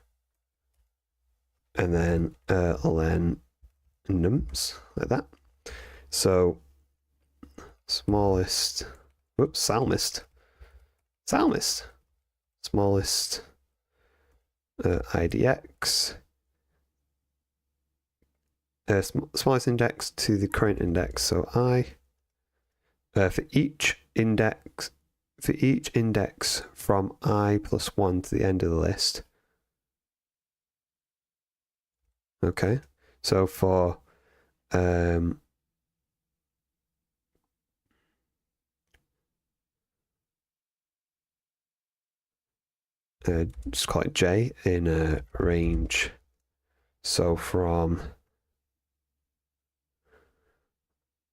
and then len nums like that? So smallest, whoops, psalmist, smallest idx, smallest index to the current index. So I for each index from I plus 1 to the end of the list. Okay, so for just call it j in a range. So from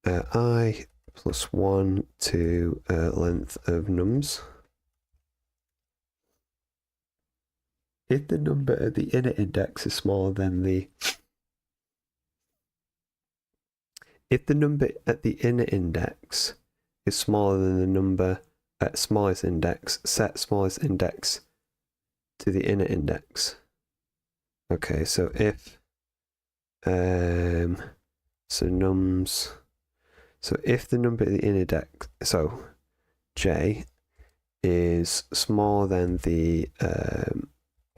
I plus 1 to length of nums. If the number at the inner index is smaller than the number at the inner index is smaller than the number at smallest index, set smallest index to the inner index. Okay, so if so nums, so if the number at the inner index, so j is smaller than the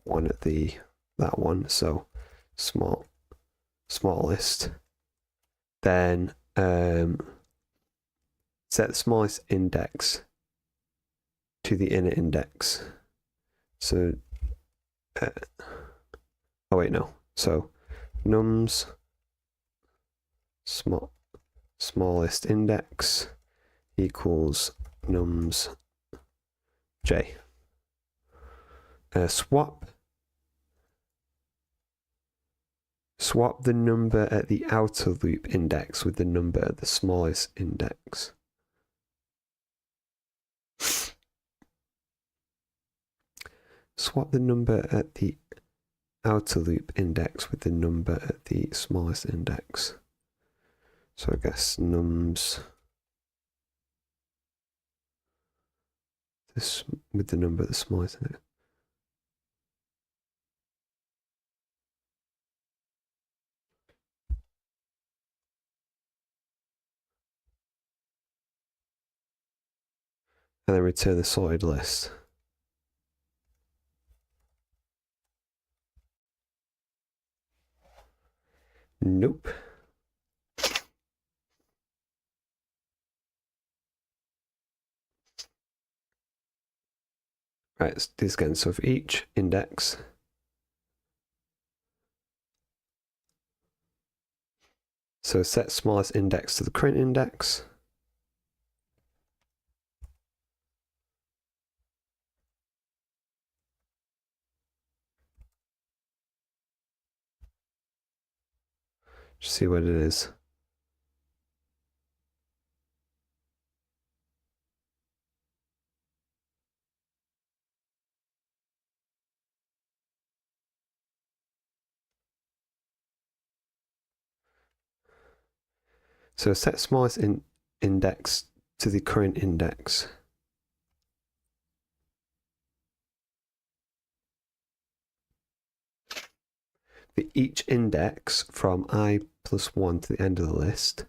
one at that one, so smallest, then set the smallest index to the inner index. So oh wait, no. So nums smallest index equals nums j. Swap the number at the outer loop index with the number at the smallest index. Swap the number at the outer loop index with the number at the smallest index. So I guess nums this with the number at the smallest index. And then return the sorted list. Nope. Right, let's do this again. So for each index, so set smallest index to the current index. Just see what it is. So set smallest index to the current index. For each index from I plus 1 to the end of the list,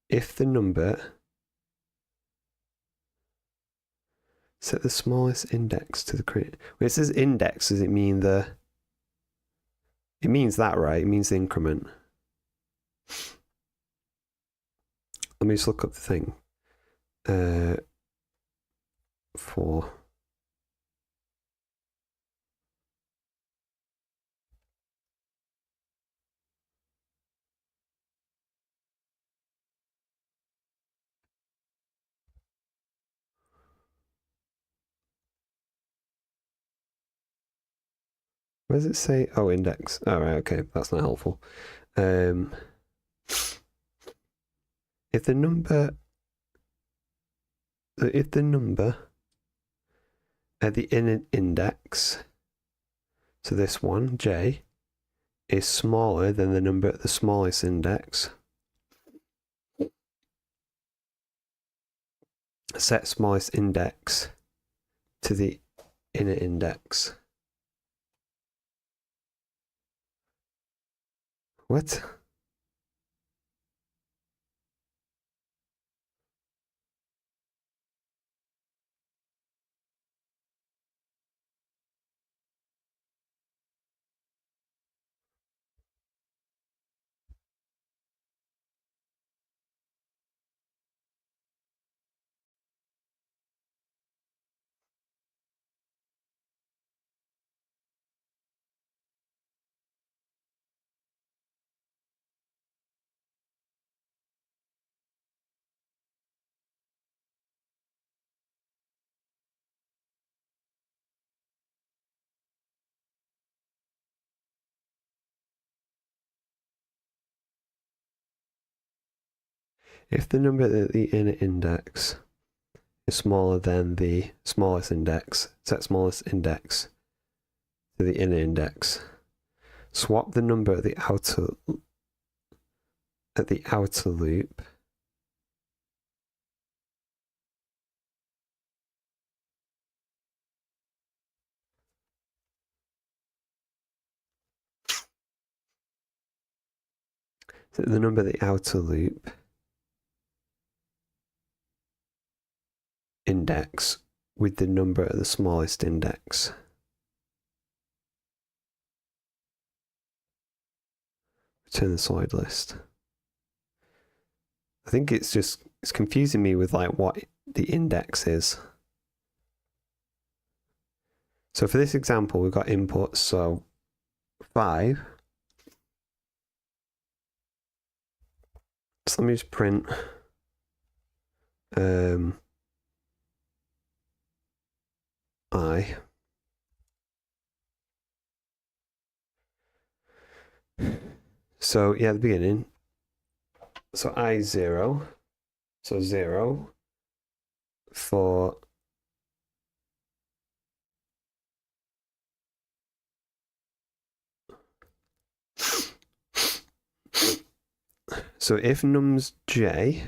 if the number, set the smallest index to the current. When it says index, does it mean the? It means that, right? It means the increment. Let me just look up the thing. 4. Where does it say? Oh, index. All right, okay, that's not helpful. If the number at the index, so this one, j, is smaller than the number at the smallest index, set smallest index to the inner index. What? If the number at the inner index is smaller than the smallest index, set smallest index to the inner index. Swap the number at the outer loop the number at the outer loop index with the number at the smallest index. Return the sorted list. I think it's confusing me with like what the index is. So for this example, we've got inputs, so 5. So let me just print I. So yeah, at the beginning. So I 0. So 0 for so if num's j,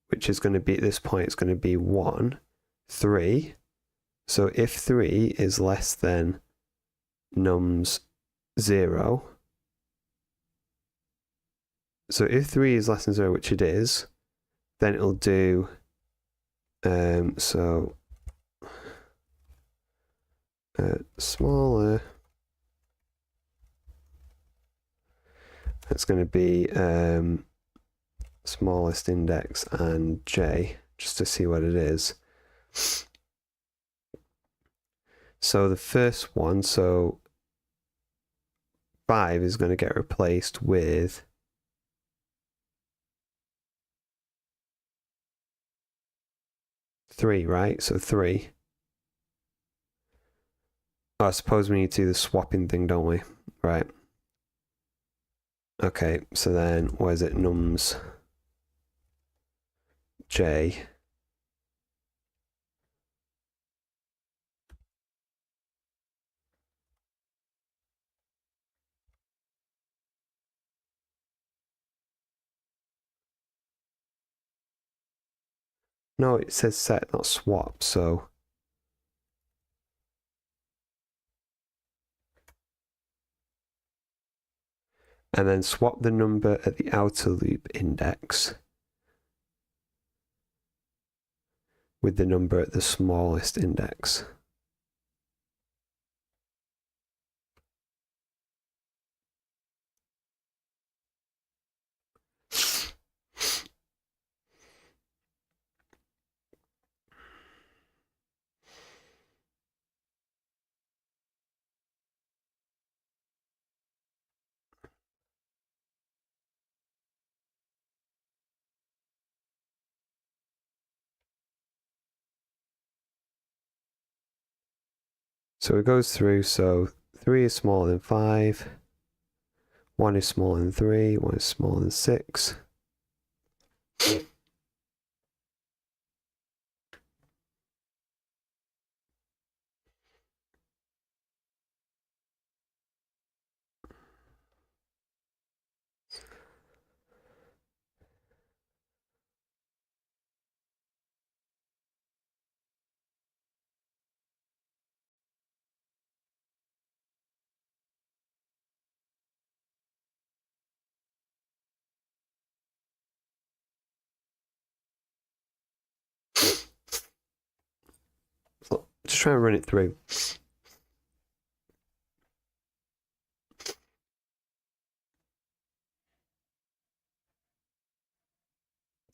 which is going to be at this point, it's going to be 1, 3. So if 3 is less than num's 0, so if 3 is less than 0, which it is, then it'll do smaller. It's going to be smallest index and j, just to see what it is. So the first one, so 5 is going to get replaced with 3, right? So 3. Oh, I suppose we need to do the swapping thing, don't we? Right. Okay, so then what is it? Nums j. No, it says set, not swap, so and then swap the number at the outer loop index with the number at the smallest index. So it goes through, so 3 is smaller than 5, 1 is smaller than 3, 1 is smaller than 6. So just try and run it through.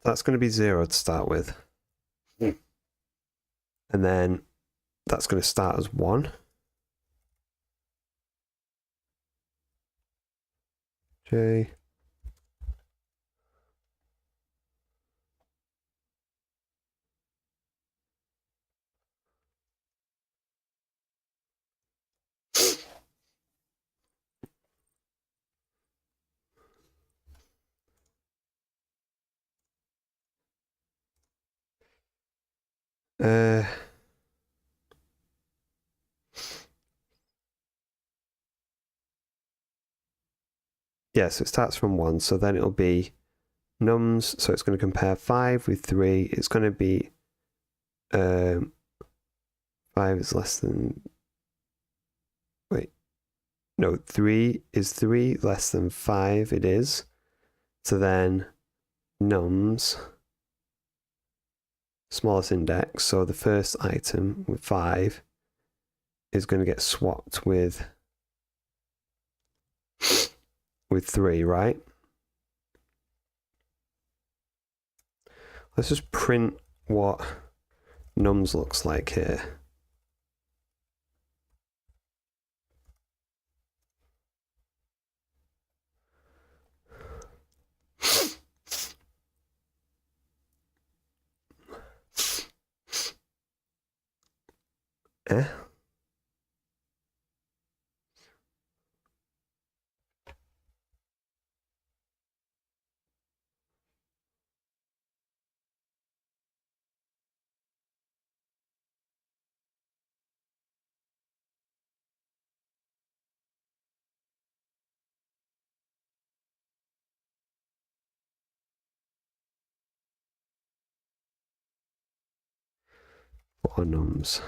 That's going to be 0 to start with. And then that's going to start as 1. J. Yeah, so it starts from 1, so then it'll be nums, so it's going to compare 5 with 3. It's going to be 5 is less than, wait, no, 3 is 3 less than 5, it is. So then nums, smallest index, so the first item with 5 is going to get swapped with 3, right? Let's just print what nums looks like here. What are nums?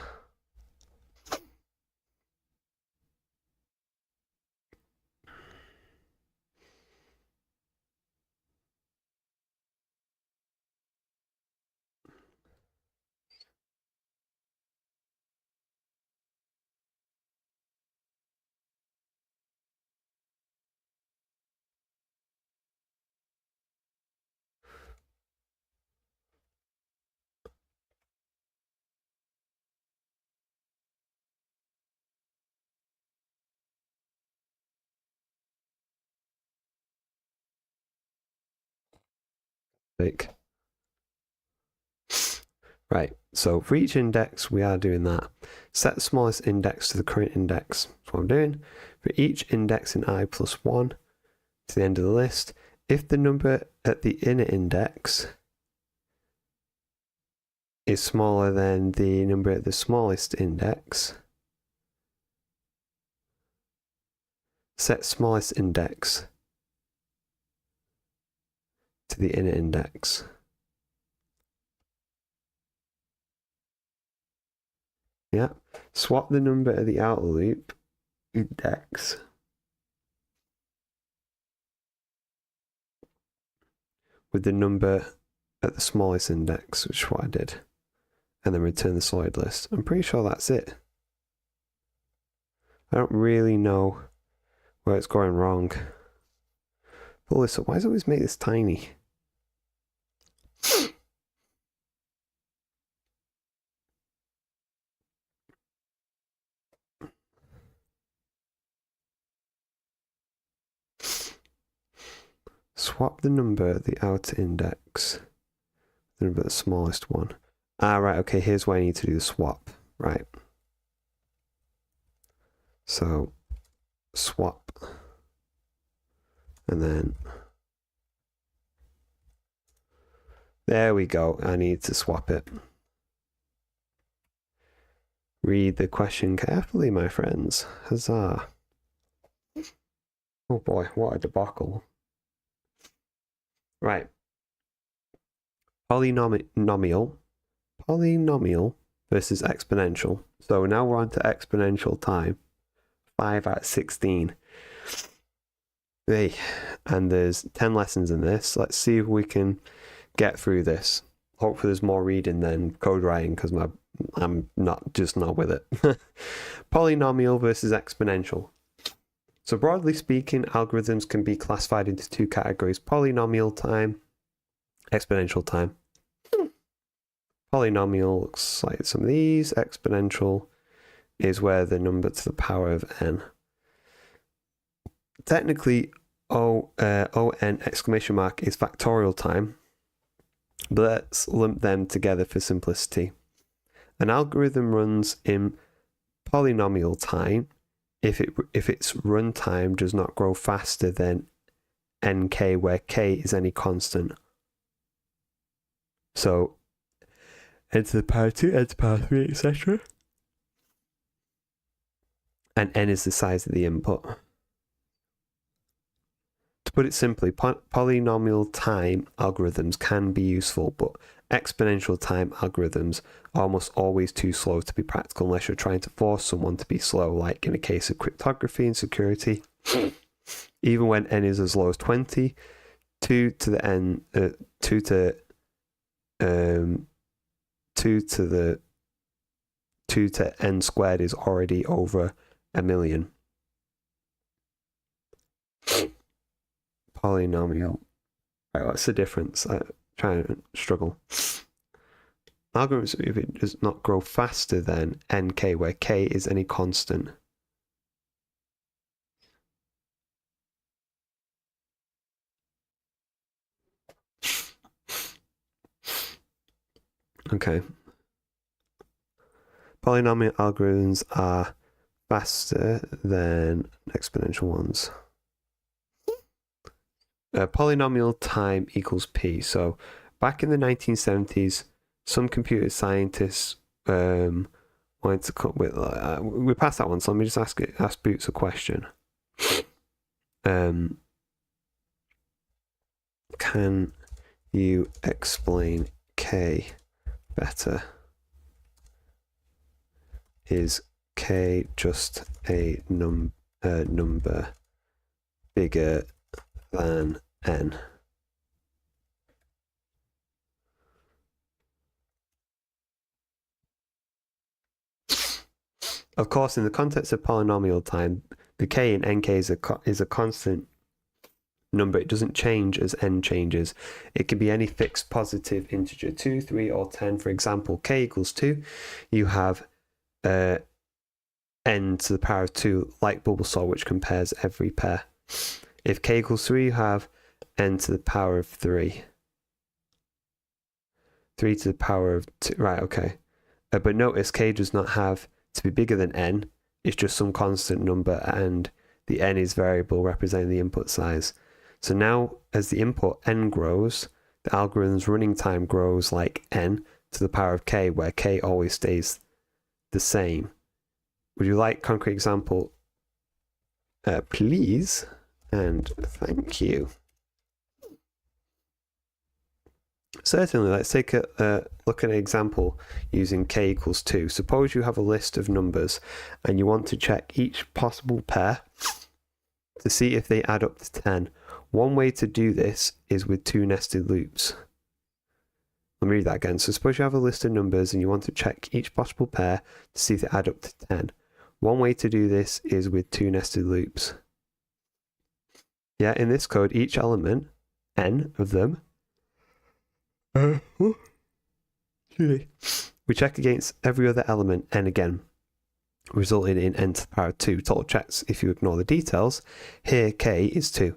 Like, right, so for each index, we are doing that. Set the smallest index to the current index. That's what I'm doing. For each index in I plus 1 to the end of the list, if the number at the inner index is smaller than the number at the smallest index, set smallest index to the inner index. Yeah, swap the number at the outer loop index with the number at the smallest index, which is what I did, and then return the sorted list. I'm pretty sure that's it. I don't really know where it's going wrong. Pull this up. Why does it always make this tiny? Swap the number at the outer index, the number at the smallest one. Ah, right, okay, here's where I need to do the swap. Right. So swap, and then there we go. I need to swap it. Read the question carefully, my friends. Huzzah. Oh boy, what a debacle. Right. Polynomial versus exponential. So now we're on to exponential time. 5 out of 16. Hey, and there's 10 lessons in this. Let's see if we can get through this. Hopefully there's more reading than code writing because I'm not with it. Polynomial versus exponential. So broadly speaking, algorithms can be classified into two categories: polynomial time, exponential time. Polynomial looks like some of these. Exponential is where the number to the power of n. Technically, on exclamation mark is factorial time, but let's lump them together for simplicity. An algorithm runs in polynomial time if its runtime does not grow faster than nk, where k is any constant. So n to the power 2, n to the power 3, etc. And n is the size of the input. To put it simply, polynomial time algorithms can be useful, but exponential time algorithms are almost always too slow to be practical unless you're trying to force someone to be slow, like in a case of cryptography and security. Even when n is as low as 20, 2 to the n squared is already over 1,000,000. Polynomial. Right, what's the difference? I'm trying to struggle. Algorithms, if it does not grow faster than nk, where k is any constant. Okay. Polynomial algorithms are faster than exponential ones. Polynomial time equals p. So back in the 1970s, some computer scientists wanted to come with. We passed that one, so let me just ask Boots a question. Can you explain k better? Is k just a number bigger than n? Of course, in the context of polynomial time, the k in nk is a constant number. It doesn't change as n changes. It can be any fixed positive integer, 2, 3, or 10. For example, k equals 2. You have n to the power of 2, like bubble saw, which compares every pair. If k equals 3, you have n to the power of 3. 3 to the power of 2. Right, okay. But notice k does not have to be bigger than n. It's just some constant number, and the n is variable representing the input size. So now, as the input n grows, the algorithm's running time grows like n to the power of k, where k always stays the same. Would you like concrete example? Please, and thank you. Certainly, let's take a look at an example using k equals 2. Suppose you have a list of numbers and you want to check each possible pair to see if they add up to 10. One way to do this is with two nested loops. Let me read that again. So suppose you have a list of numbers and you want to check each possible pair to see if they add up to 10. One way to do this is with two nested loops. Yeah, in this code, each element, n of them, we check against every other element n again, resulting in n to the power of 2. Total checks if you ignore the details. Here, k is 2.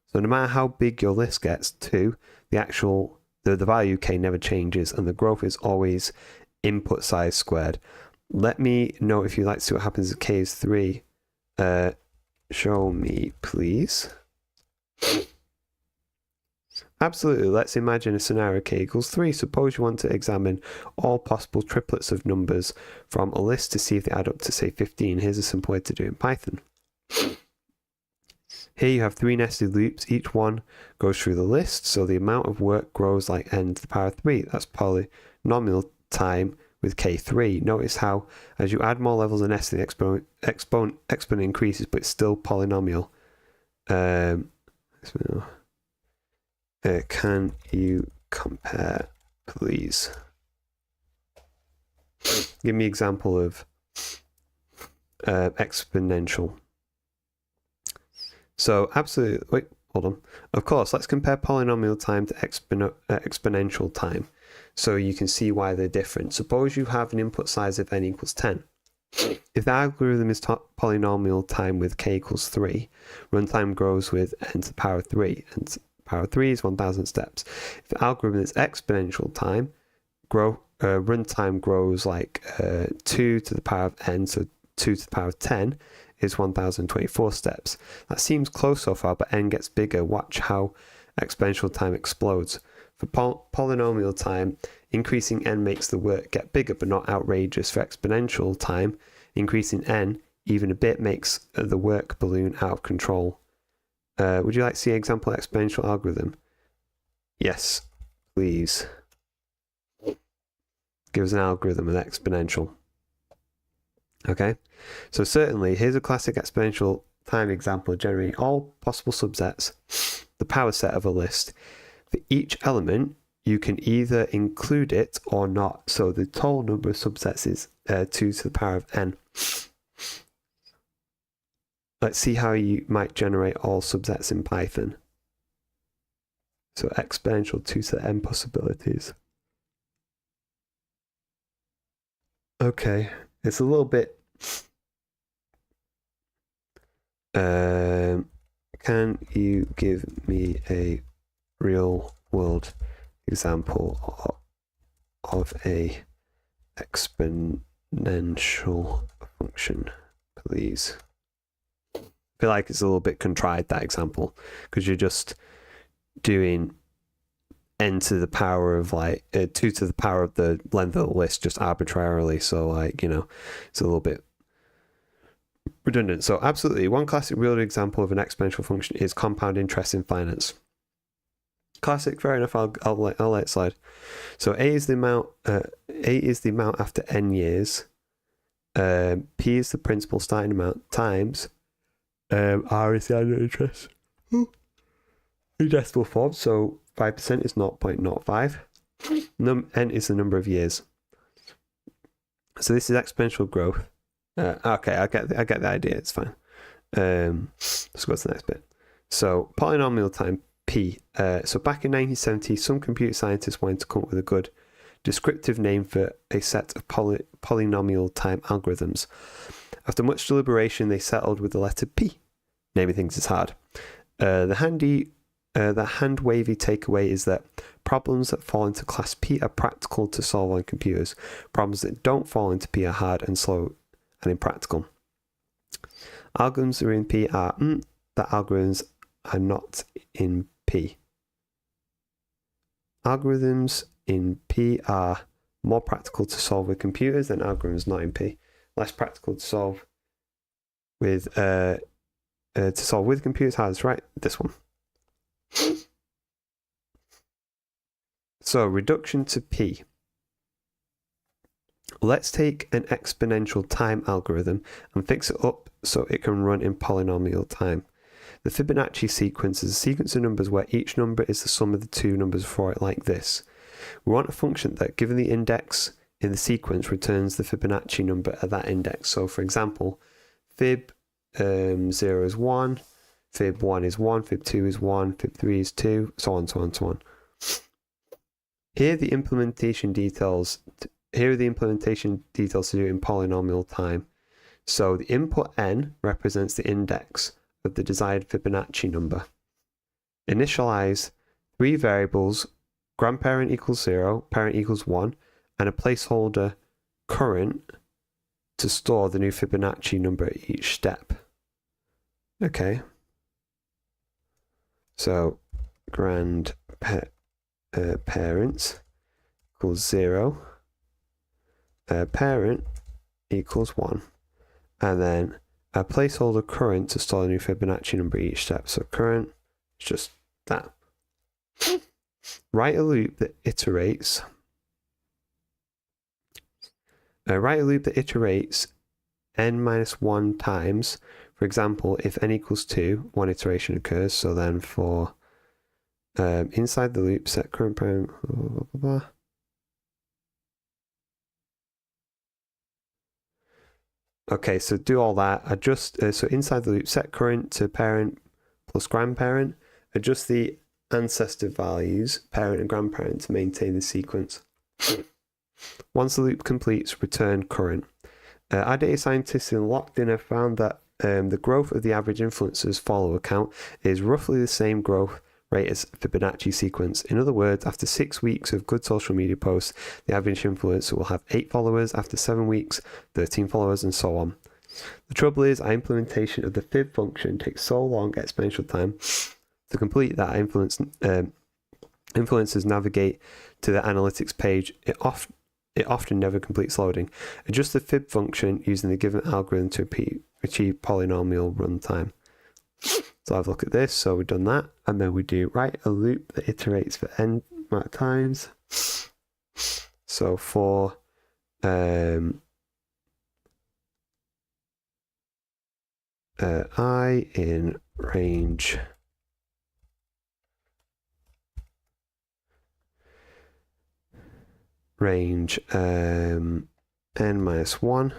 So no matter how big your list gets, 2, the value k never changes, and the growth is always input size squared. Let me know if you'd like to see what happens if k is 3. Show me, please. Absolutely. Let's imagine a scenario k equals 3. Suppose you want to examine all possible triplets of numbers from a list to see if they add up to, say, 15. Here's a simple way to do it in Python. Here you have 3 nested loops. Each one goes through the list, so the amount of work grows like n to the power 3. That's polynomial time with k3. Notice how, as you add more levels of nesting, the exponent increases, but it's still polynomial. Can you compare, please? Give me an example of exponential. So absolutely, wait, hold on. Of course, let's compare polynomial time to exponential time, so you can see why they're different. Suppose you have an input size of n equals 10. If the algorithm is polynomial time with k equals 3, runtime grows with n to the power 3, and power 3 is 1000 steps. If the algorithm is exponential time, runtime grows like 2 to the power of n, so 2 to the power of 10 is 1024 steps. That seems close so far, but n gets bigger. Watch how exponential time explodes. For polynomial time, increasing n makes the work get bigger, but not outrageous. For exponential time, increasing n even a bit makes the work balloon out of control. Would you like to see an example exponential algorithm? Yes, please. Give us an algorithm of exponential. Okay, so certainly here's a classic exponential time example generating all possible subsets, the power set of a list. For each element, you can either include it or not. So the total number of subsets is 2 to the power of n. Let's see how you might generate all subsets in Python. So exponential 2 to the n possibilities. Okay, it's a little bit... can you give me a real world example of a exponential function, please? I feel like it's a little bit contrived, that example, because you're just doing n to the power of like 2 to the power of the length of the list just arbitrarily. So like, you know, it's a little bit redundant. So absolutely, one classic real example of an exponential function is compound interest in finance. Classic, fair enough. I'll let it slide. So A is the amount after n years. P is the principal starting amount times R is the annual interest in decimal form. So 5% is 0.05. N is the number of years. So this is exponential growth. Okay, I get the idea. It's fine. Let's go to the next bit. So polynomial time P. So back in 1970, some computer scientists wanted to come up with a good descriptive name for a set of polynomial time algorithms. After much deliberation, they settled with the letter P. Naming things is hard. The hand-wavy takeaway is that problems that fall into class P are practical to solve on computers. Problems that don't fall into P are hard and slow and impractical. Algorithms that are in P are that algorithms are not in P. Algorithms in P are more practical to solve with computers than algorithms not in P. Less practical to solve with computers. How is right? This one. So reduction to P. Let's take an exponential time algorithm and fix it up so it can run in polynomial time. The Fibonacci sequence is a sequence of numbers where each number is the sum of the two numbers before it, like this. We want a function that, given the index in the sequence, returns the Fibonacci number at that index. So for example, fib 0 is 1, fib 1 is 1, fib 2 is 1, fib 3 is 2, so on, so on, so on. Here are the implementation details to do in polynomial time. So the input n represents the index of the desired Fibonacci number. Initialize 3 variables, grandparent equals 0, parent equals 1, and a placeholder current to store the new Fibonacci number at each step. Okay. So parents equals 0. Parent equals 1. And then a placeholder current to store the new Fibonacci number each step. So current is just that. Write a loop that iterates. Write a loop that iterates n minus 1 times. For example, if n equals 2, one iteration occurs. So then for inside the loop, set current parent, blah, blah, blah, blah. Okay, so do all that. Adjust, so inside the loop, set current to parent plus grandparent. Adjust the ancestor values, parent and grandparent, to maintain the sequence. Once the loop completes, return current. Our data scientists in Locked-in have found that the growth of the average influencer's follower count is roughly the same growth rate as Fibonacci sequence. In other words, after 6 weeks of good social media posts, the average influencer will have 8 followers, after 7 weeks, 13 followers, and so on. The trouble is, our implementation of the fib function takes so long, exponential time, to complete that influencers navigate to the analytics page. It often never completes loading. Adjust the fib function using the given algorithm to achieve polynomial runtime. So have a look at this. So we've done that, and then we do write a loop that iterates for n amount of times. So for I in range n minus 1.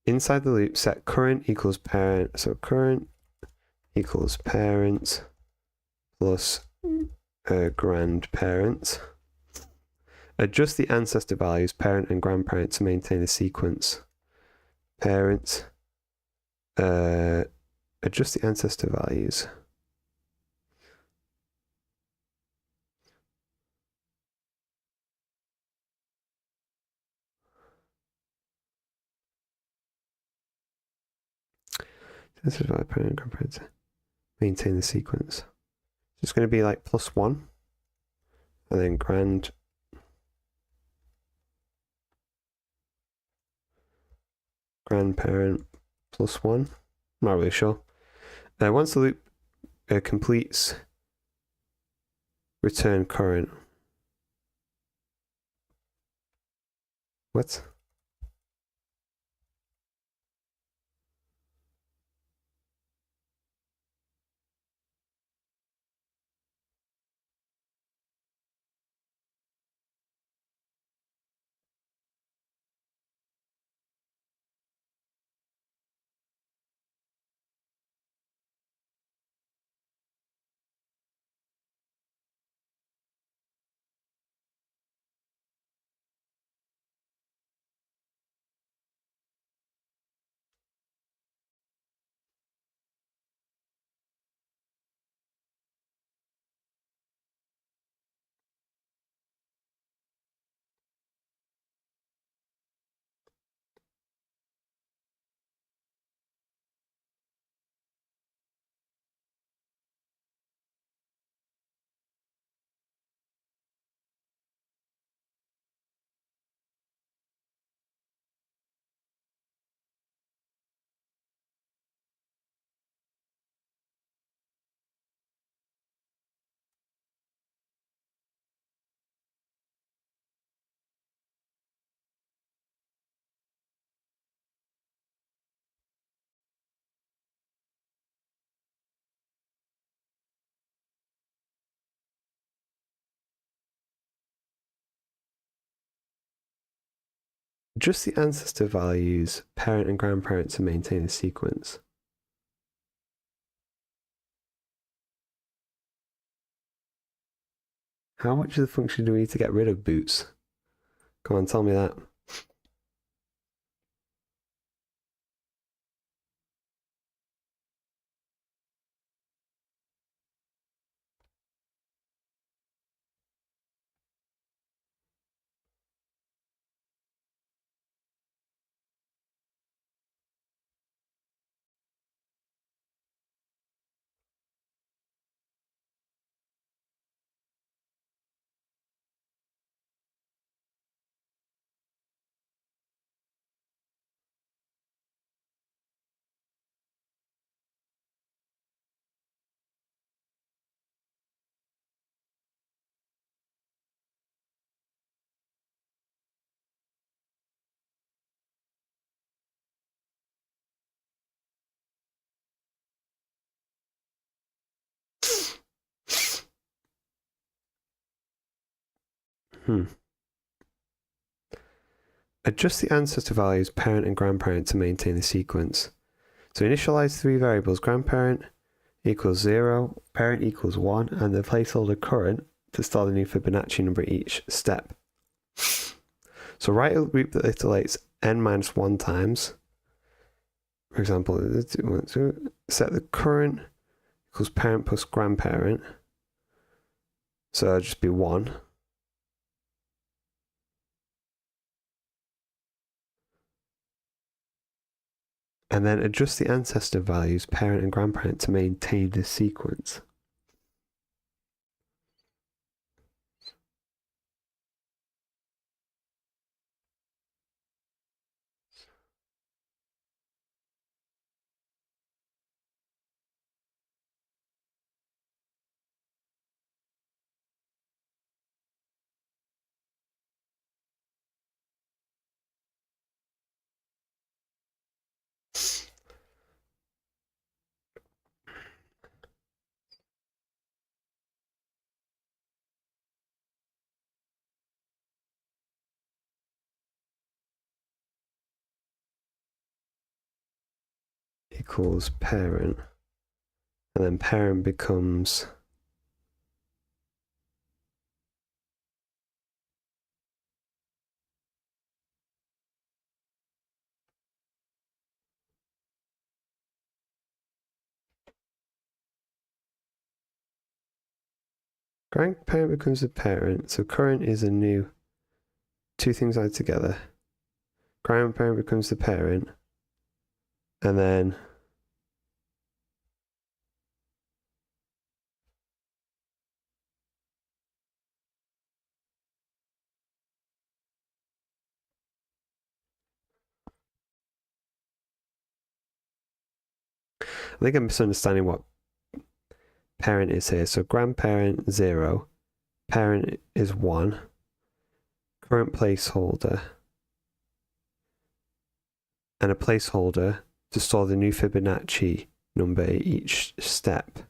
Inside the loop, set current equals parent. So current equals parent plus grandparent. Adjust the ancestor values, parent and grandparent, to maintain the sequence. Parent. Adjust the ancestor values. Ancestor value, parent and grandparent. Maintain the sequence. It's going to be like +1, and then grandparent +1. I'm not really sure. Once the loop completes, return current. What? Adjust the ancestor values, parent and grandparent, to maintain a sequence. How much of the function do we need to get rid of boots? Come on, tell me that. Adjust the ancestor values parent and grandparent to maintain the sequence. So initialize three variables: grandparent equals 0, parent equals 1, and the placeholder current to store the new Fibonacci number each step. So write a loop that iterates n minus 1 times. For example, set the current equals parent plus grandparent. So it'll just be 1. And then adjust the ancestor values, parent and grandparent, to maintain this sequence. Equals parent, and then parent becomes grandparent becomes a parent. So current is a new two things added together. Grandparent becomes the parent, and then I think I'm misunderstanding what parent is here. So grandparent 0, parent is 1, current placeholder, and a placeholder to store the new Fibonacci number each step.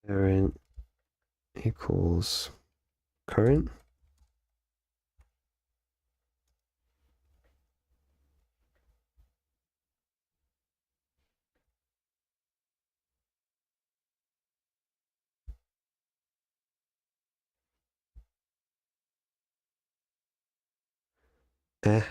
Parent equals current. Eh.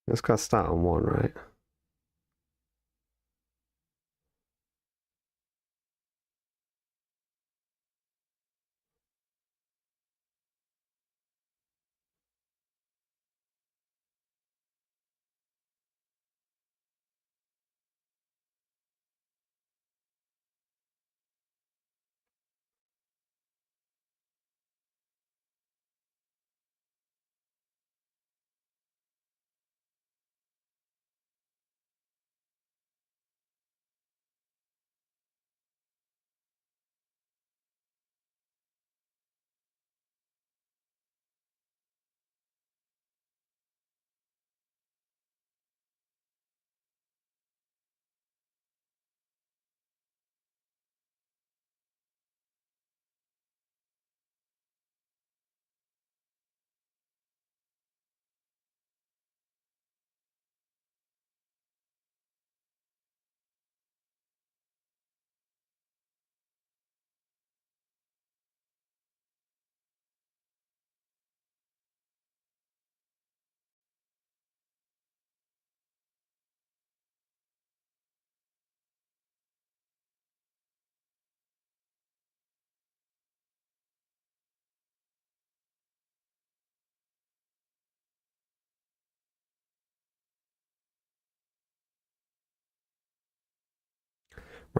Let's got to start on 1, right?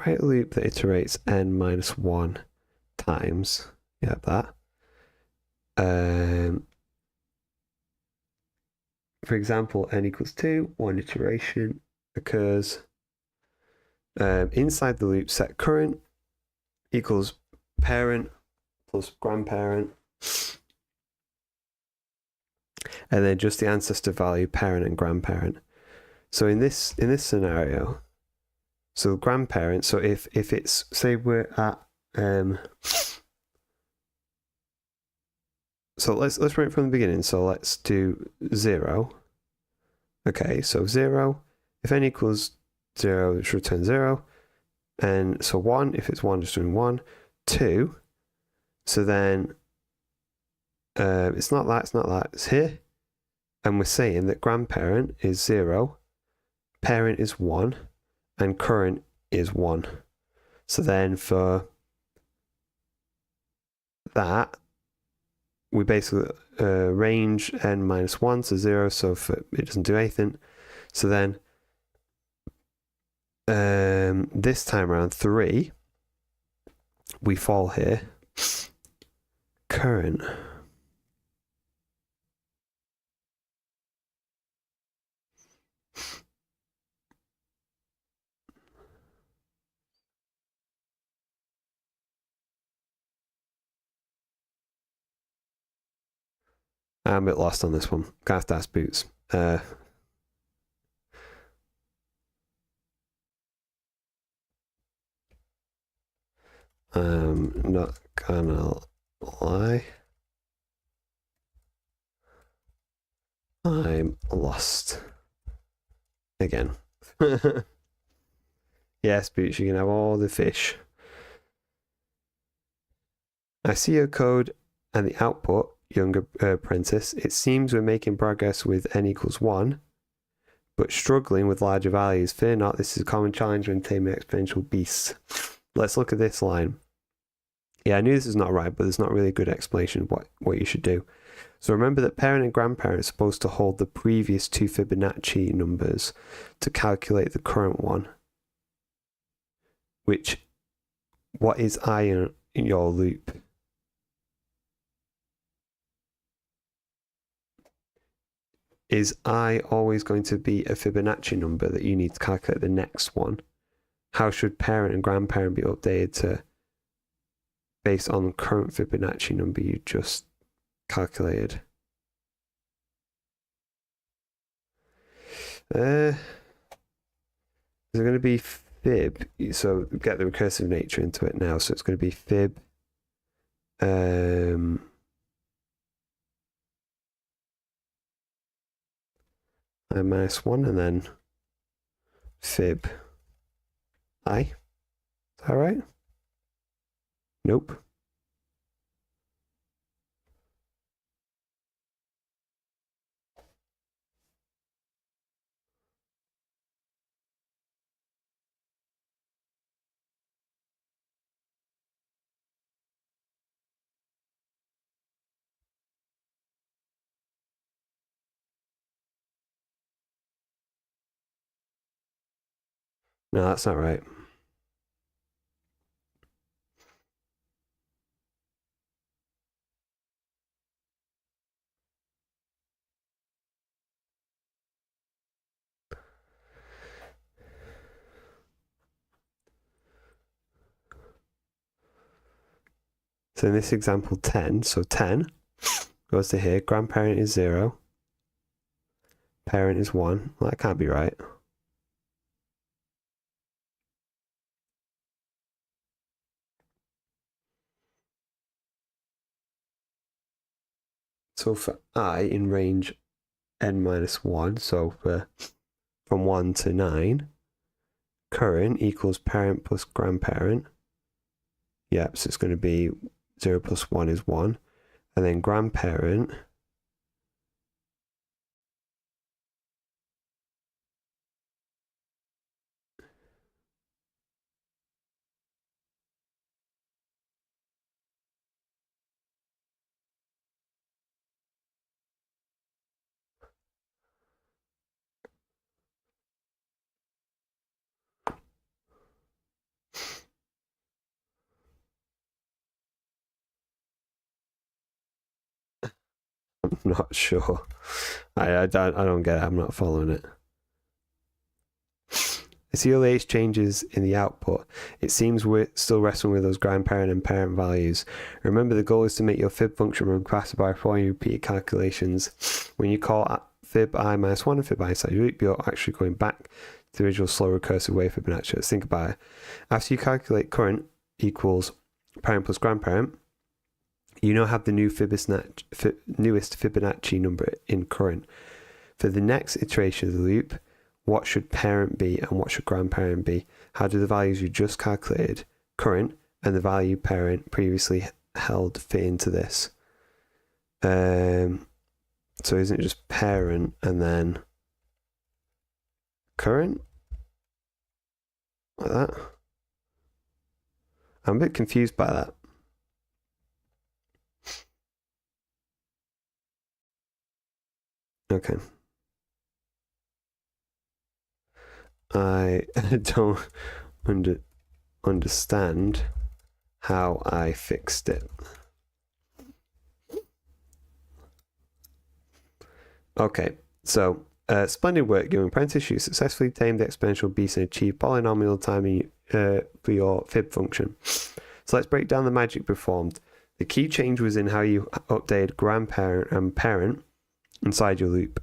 Write a loop that iterates n minus 1 times. You have that. For example, n equals 2, one iteration occurs. Inside the loop, set current equals parent plus grandparent. And then just the ancestor value, parent and grandparent. So in this scenario, so grandparent, so if it's, say we're at so let's run it from the beginning. So let's do 0. Okay, so 0, if n equals 0, it should return 0. And so 1, if it's 1, just doing 1. 2, so then it's not that, it's here. And we're saying that grandparent is 0, parent is 1, and current is 1. So then for that, we basically range n minus 1 to 0, so it doesn't do anything. So then this time around 3, we fall here. Current. I'm a bit lost on this one. Gonna have to ask Boots. I'm not gonna lie. I'm lost. Again. Yes, Boots, you can have all the fish. I see your code and the output, younger apprentice. It seems we're making progress with n equals 1, but struggling with larger values. Fear not, this is a common challenge when taming exponential beasts. Let's look at this line. Yeah, I knew this is not right, but there's not really a good explanation of what you should do. So remember that parent and grandparent are supposed to hold the previous two Fibonacci numbers to calculate the current one. Which, what is I in your loop? Is I always going to be a Fibonacci number that you need to calculate the next one? How should parent and grandparent be updated to based on the current Fibonacci number you just calculated? Is it going to be fib? So get the recursive nature into it now. So it's going to be fib. I minus 1 and then fib I. Is that right? Nope. No, that's not right. So in this example 10, so 10 goes to here, grandparent is 0, parent is 1. Well, that can't be right. So for I in range n minus 1, so from 1 to 9, current equals parent plus grandparent. Yep, so it's going to be 0 plus 1 is 1. And then grandparent not sure. I don't get it. I'm not following it. I see all the H changes in the output. It seems we're still wrestling with those grandparent and parent values. Remember, the goal is to make your fib function run faster by performing repeated calculations. When you call fib I minus 1 and fib I inside your loop, you're actually going back to the original slow recursive way for Fibonacci. Let's think about it. After you calculate current equals parent plus grandparent, you now have the newest Fibonacci number in current. For the next iteration of the loop, what should parent be and what should grandparent be? How do the values you just calculated, current, and the value parent previously held fit into this? So isn't it just parent and then current? Like that? I'm a bit confused by that. Okay. I don't understand how I fixed it. Okay, so splendid work, young apprentice. You successfully tamed the exponential beast and achieved polynomial timing for your fib function. So let's break down the magic performed. The key change was in how you updated grandparent and parent inside your loop.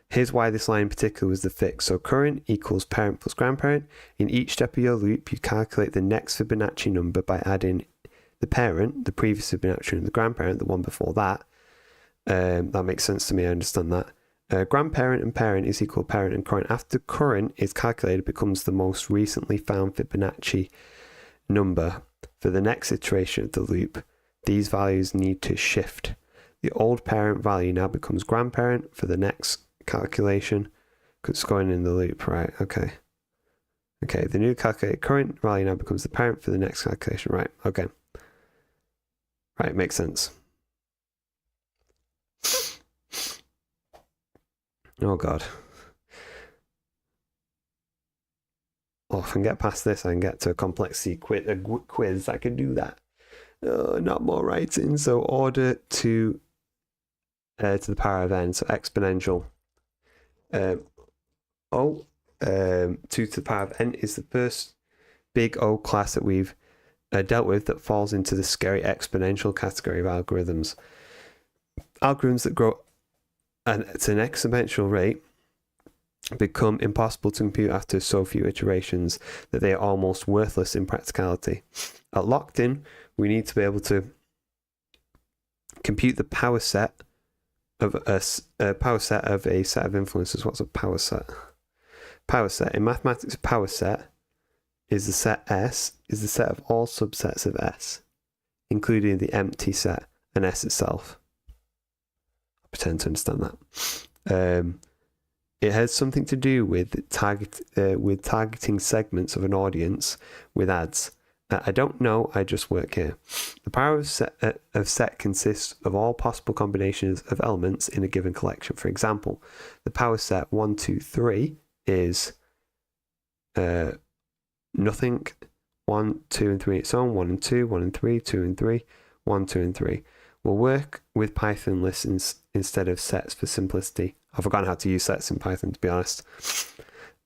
Here's why this line in particular was the fix. So current equals parent plus grandparent. In each step of your loop, you calculate the next Fibonacci number by adding the parent, the previous Fibonacci, and the grandparent, the one before that. That makes sense to me. I understand that. Grandparent and parent is equal parent and current. After current is calculated, it becomes the most recently found Fibonacci number. For the next iteration of the loop, these values need to shift. The old parent value now becomes grandparent for the next calculation because it's going in the loop, right? Okay, the new calculated current value now becomes the parent for the next calculation, right? Okay, right, makes sense. Oh god. Oh, if I can get past this, I can get to a complexity quiz. I can do that. Not more writing. So order to the power of n, so exponential. 2 to the power of n is the first big O class that we've dealt with that falls into the scary exponential category of algorithms. Algorithms that grow at an exponential rate become impossible to compute after so few iterations that they are almost worthless in practicality. At locked-in, we need to be able to compute the power set of a set of influences. What's a power set? Power set in mathematics. A power set is the set S is the set of all subsets of S, including the empty set and S itself. I pretend to understand that. It has something to do with targeting segments of an audience with ads. I don't know, I just work here. The power of set consists of all possible combinations of elements in a given collection. For example, the power set 1, 2, 3 is nothing, 1, 2, and 3 its own, 1 and 2, 1 and 3, 2 and 3, 1, 2 and 3. We'll work with Python lists instead of sets for simplicity. I've forgotten how to use sets in Python, to be honest.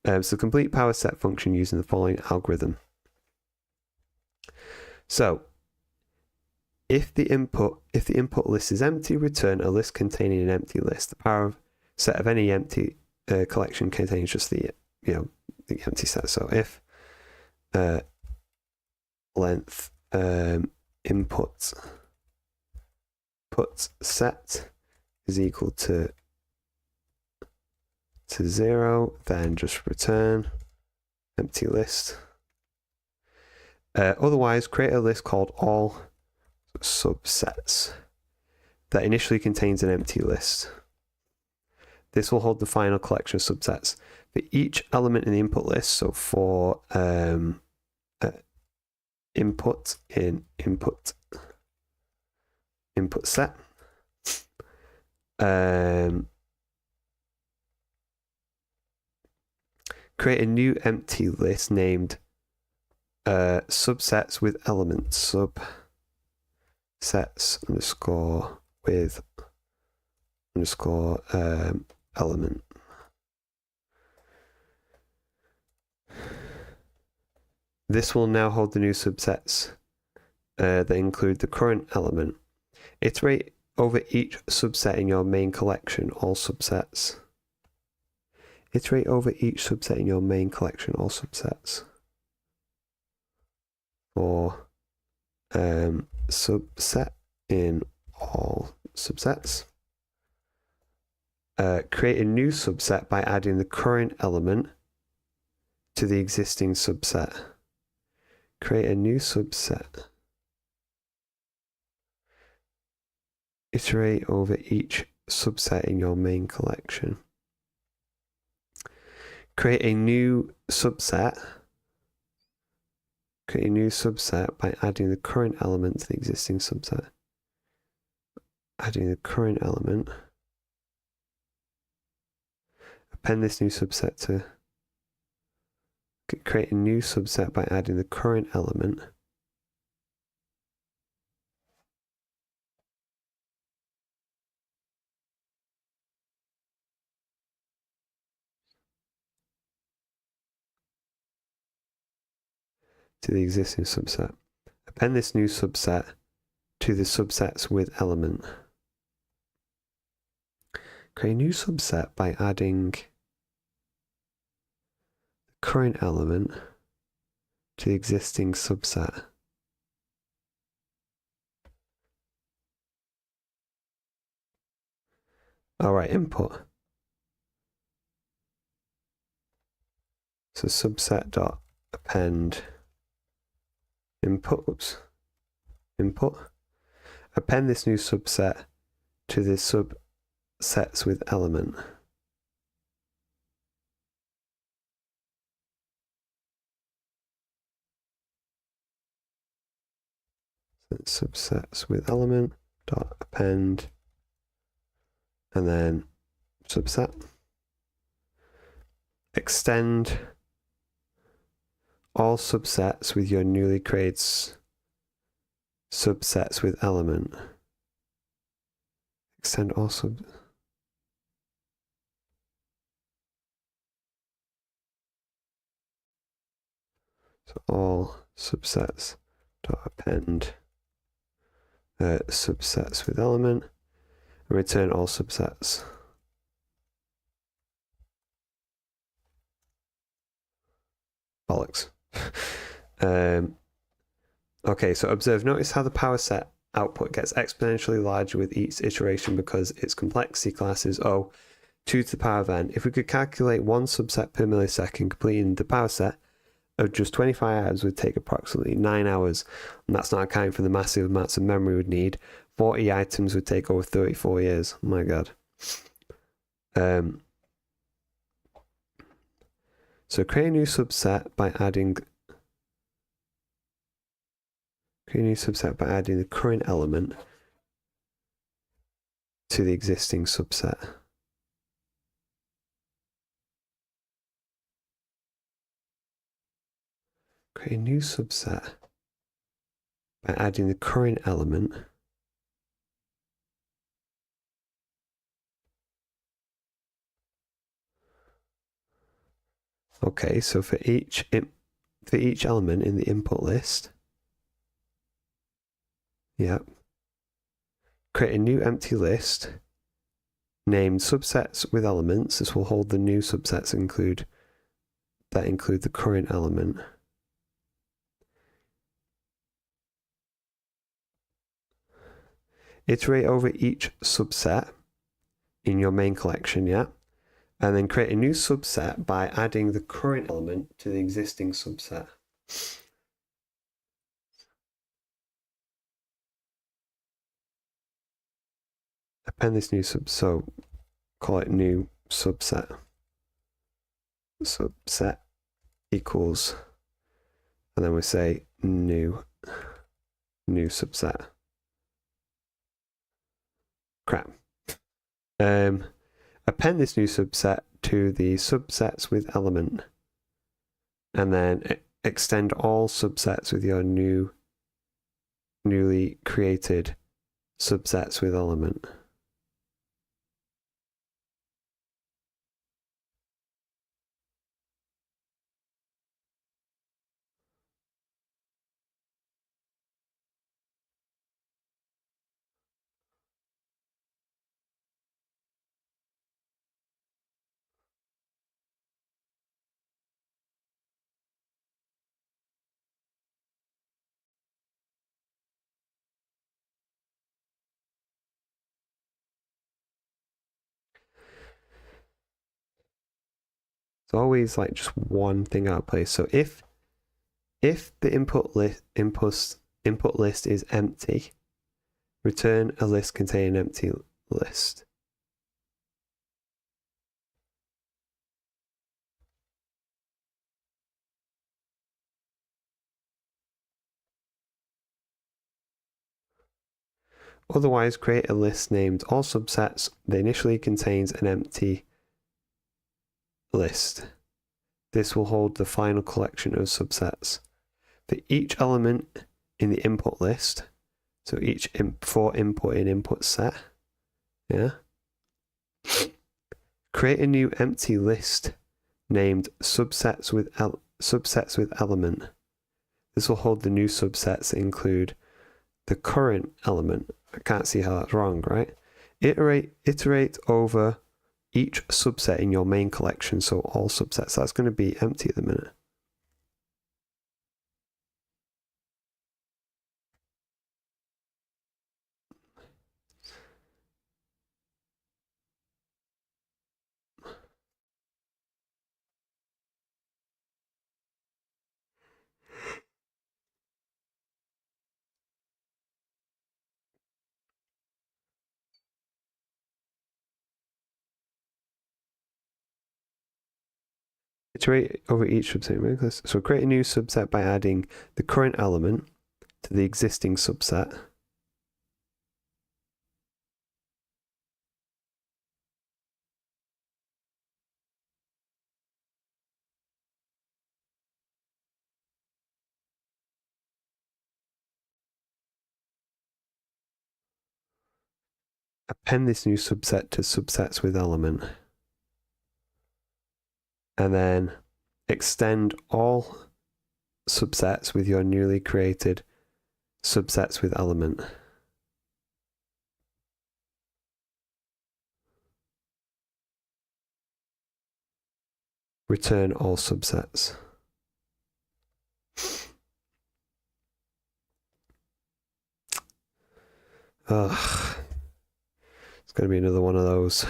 So complete power set function using the following algorithm. So if the input list is empty, return a list containing an empty list. The power set of any empty collection contains just the empty set. So if length input set is equal to 0, then just return empty list. Otherwise, create a list called all subsets that initially contains an empty list. This will hold the final collection of subsets. For each element in the input list, so for input in input set, create a new empty list named subsets with elements. Subsets underscore with underscore element. This will now hold the new subsets that include the current element. Iterate over each subset in your main collection, all subsets. Iterate over each subset in your main collection, all subsets. For subset in all subsets. Create a new subset by adding the current element to the existing subset. Create a new subset. Iterate over each subset in your main collection. Create a new subset. Create a new subset by adding the current element to the existing subset. Adding the current element. Append this new subset to create a new subset by adding the current element to the existing subset. Append this new subset to the subsets with element. Create a new subset by adding the current element to the existing subset. All right, input. So subset dot append input. Oops. Input. Append this new subset to the subsets with element. So subsets with element dot append, and then subset. Extend all subsets with your newly created subsets with element. Extend all So all subsets dot append subsets with element, and return all subsets. Bollocks. Okay, so observe. Notice how the power set output gets exponentially larger with each iteration because its complexity class is 2 to the power of n. If we could calculate one subset per millisecond, completing the power set of just 25 hours would take approximately 9 hours, and that's not accounting for the massive amounts of memory we'd need. 40 items would take over 34 years. Oh my god. So create a new subset by adding the current element to the existing subset. Create a new subset by adding the current element Okay, so for each element in the input list, create a new empty list named subsets with elements. This will hold the new subsets that include the current element. Iterate over each subset in your main collection, and then create a new subset by adding the current element to the existing subset. Append this new so call it new subset. Subset equals, and then we say new subset. Crap. Append this new subset to the subsets with element, and then extend all subsets with your newly created subsets with element. It's always like just one thing out of place. So if the input list is empty, return a list containing an empty list. Otherwise, create a list named all subsets that initially contains an empty list. This will hold the final collection of subsets. For each element in the input list, so each for input in input set, create a new empty list named subsets with element. This will hold the new subsets that include the current element. I can't see how that's wrong, right? Iterate over each subset in your main collection, so all subsets. That's going to be empty at the minute. Iterate over each subset. So create a new subset by adding the current element to the existing subset. Append this new subset to subsets with element. And then extend all subsets with your newly created subsets with element. Return all subsets. Ugh. It's going to be another one of those.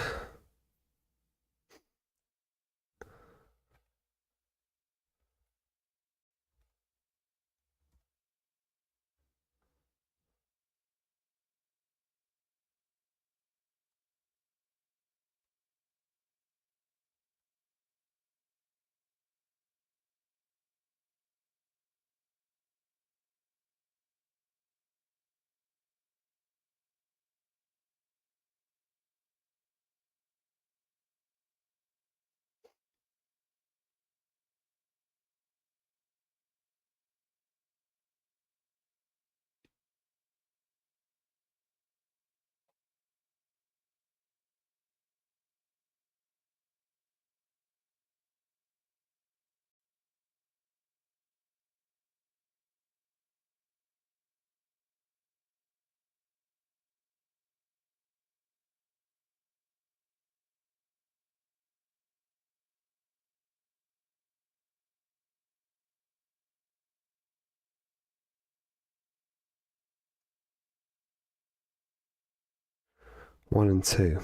One and two.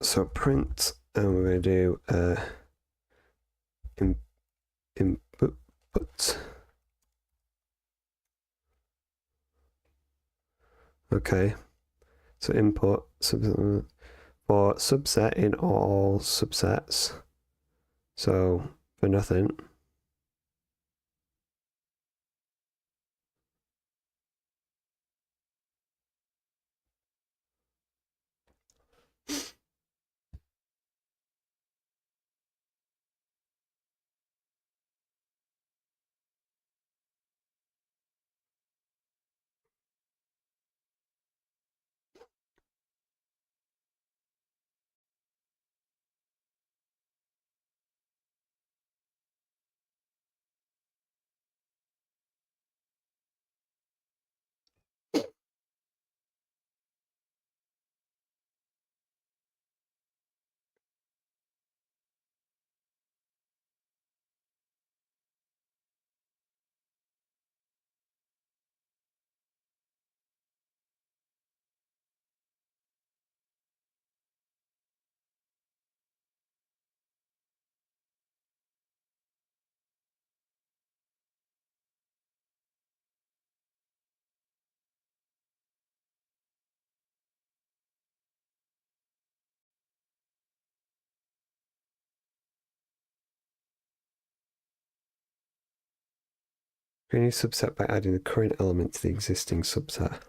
So print, and we're going to do input. Okay. So input for subset in all subsets. So for nothing. Create a new subset by adding the current element to the existing subset.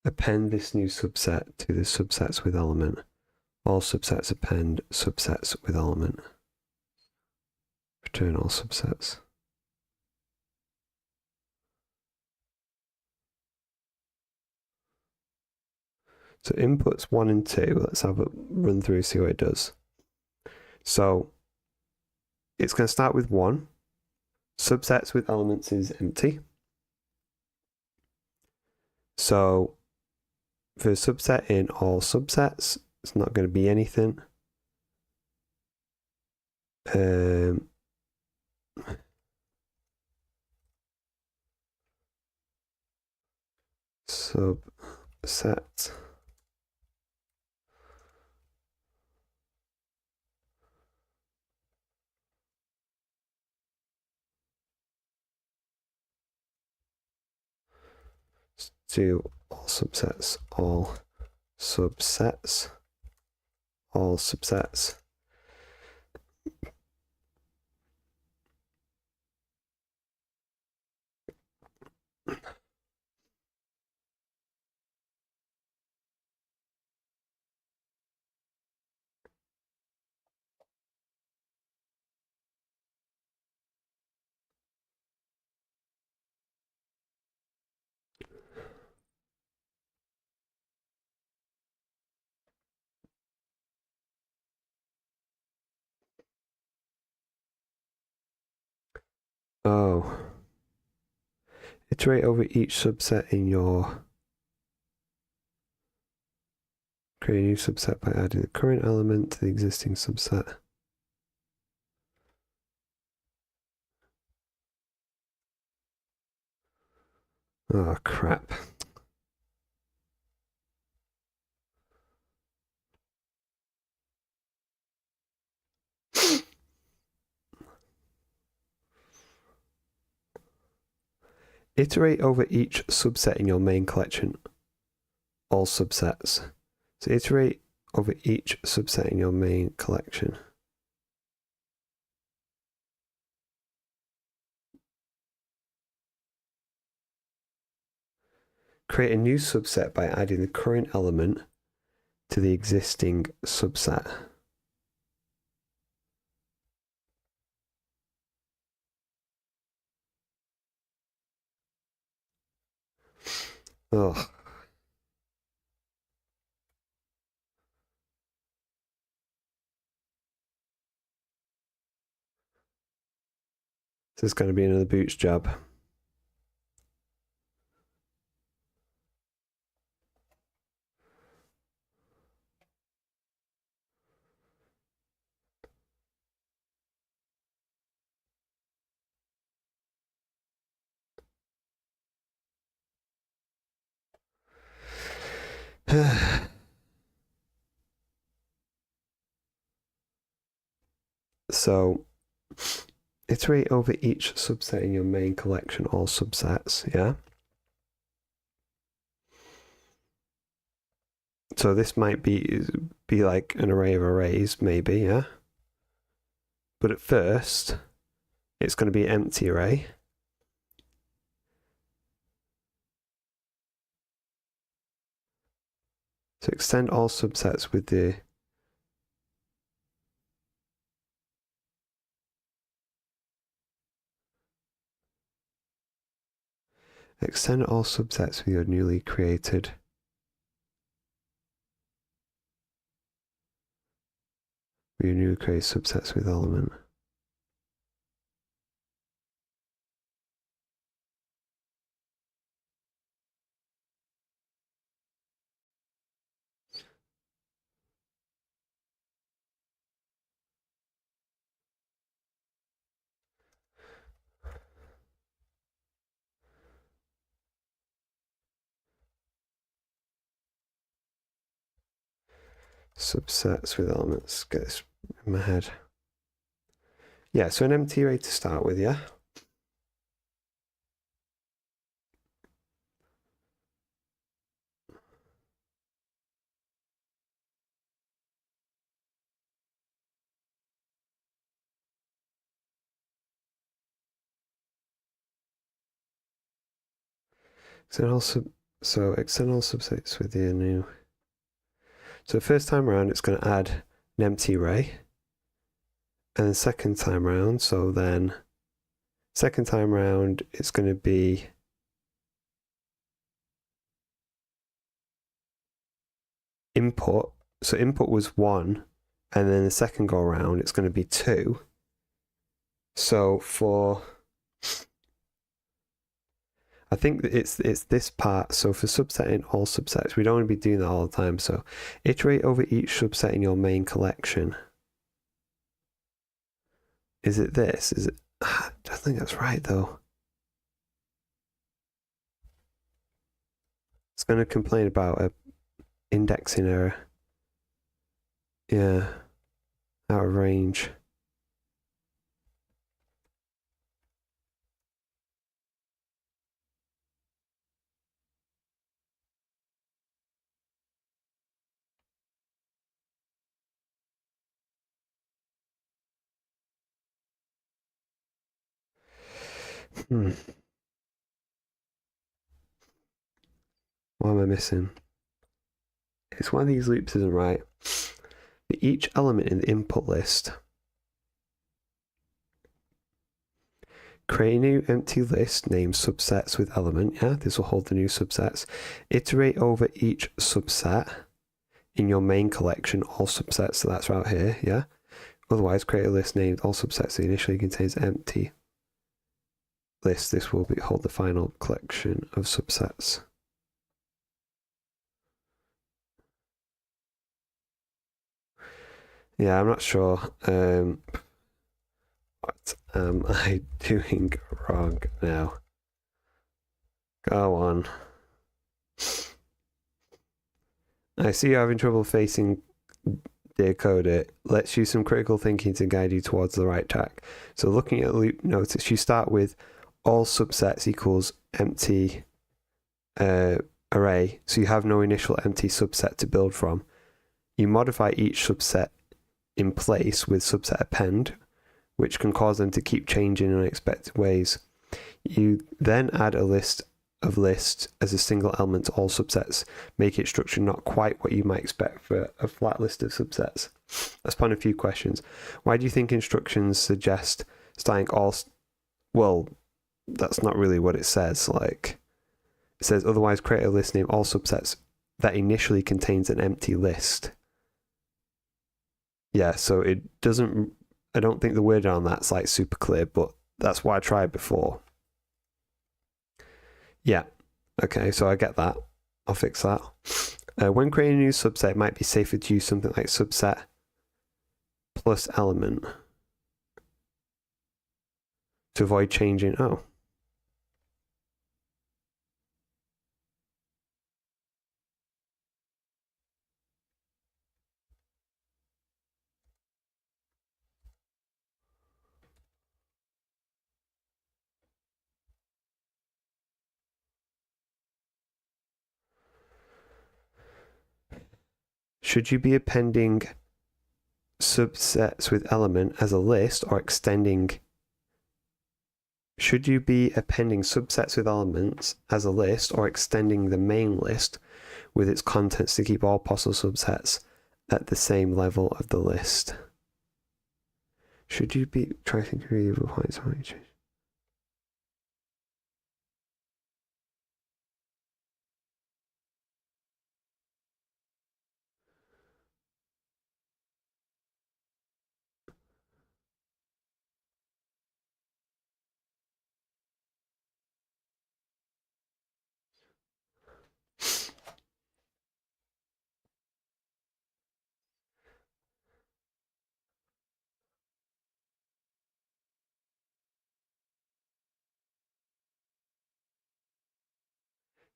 Append this new subset to the subsets with element. All subsets append subsets with element. Return all subsets. So inputs 1 and 2, let's have a run through, see what it does. So it's going to start with 1. Subsets with elements is empty. So for subset in all subsets, it's not going to be anything. Subset. To all subsets, all subsets, all subsets. Oh. Iterate over each subset in your... Create a new subset by adding the current element to the existing subset. Oh, crap. Iterate over each subset in your main collection. All subsets. So iterate over each subset in your main collection. Create a new subset by adding the current element to the existing subset. Ugh. This is going to be another Boots job. So iterate over each subset in your main collection, all subsets, yeah? So this might be like an array of arrays, maybe, yeah? But at first, it's going to be an empty array. So extend all subsets with the extend all subsets with your newly created subsets with element. Subsets with elements. Get this in my head. Yeah, so an empty array to start with, yeah? So external subsets with the new. So first time around, it's going to add an empty array. And then second time round, so then second time round, it's going to be input. So input was 1, and then the second go around, it's going to be 2. So I think that it's this part. So for subsetting all subsets, we don't want to be doing that all the time. So iterate over each subset in your main collection. Is it this? Is it? I don't think that's right though. It's going to complain about a indexing error. Yeah, out of range. What am I missing? It's one of these loops isn't right. For each element in the input list, create a new empty list named subsets with element. Yeah, this will hold the new subsets. Iterate over each subset in your main collection, all subsets. So that's right here. Yeah. Otherwise, create a list named all subsets that initially contains empty list. This will hold the final collection of subsets. Yeah, I'm not sure. What am I doing wrong now? Go on. I see you're having trouble facing decode it. Let's use some critical thinking to guide you towards the right track. So looking at loop, notice you start with all subsets equals empty array. So you have no initial empty subset to build from. You modify each subset in place with subset append, which can cause them to keep changing in unexpected ways. You then add a list of lists as a single element to all subsets, make its structure not quite what you might expect for a flat list of subsets. Let's spawn a few questions. Why do you think instructions suggest starting all... Well, that's not really what it says. Like, it says, otherwise create a list named all subsets that initially contains an empty list. Yeah, so it doesn't... I don't think the wording on that's like super clear, but that's what I tried before. Yeah, okay, so I get that. I'll fix that. When creating a new subset, it might be safer to use something like subset plus element to avoid changing. Oh. Should you be appending subsets with element as a list or extending? Should you be appending subsets with elements as a list or extending the main list with its contents to keep all possible subsets at the same level of the list? Should you be trying to create points on each?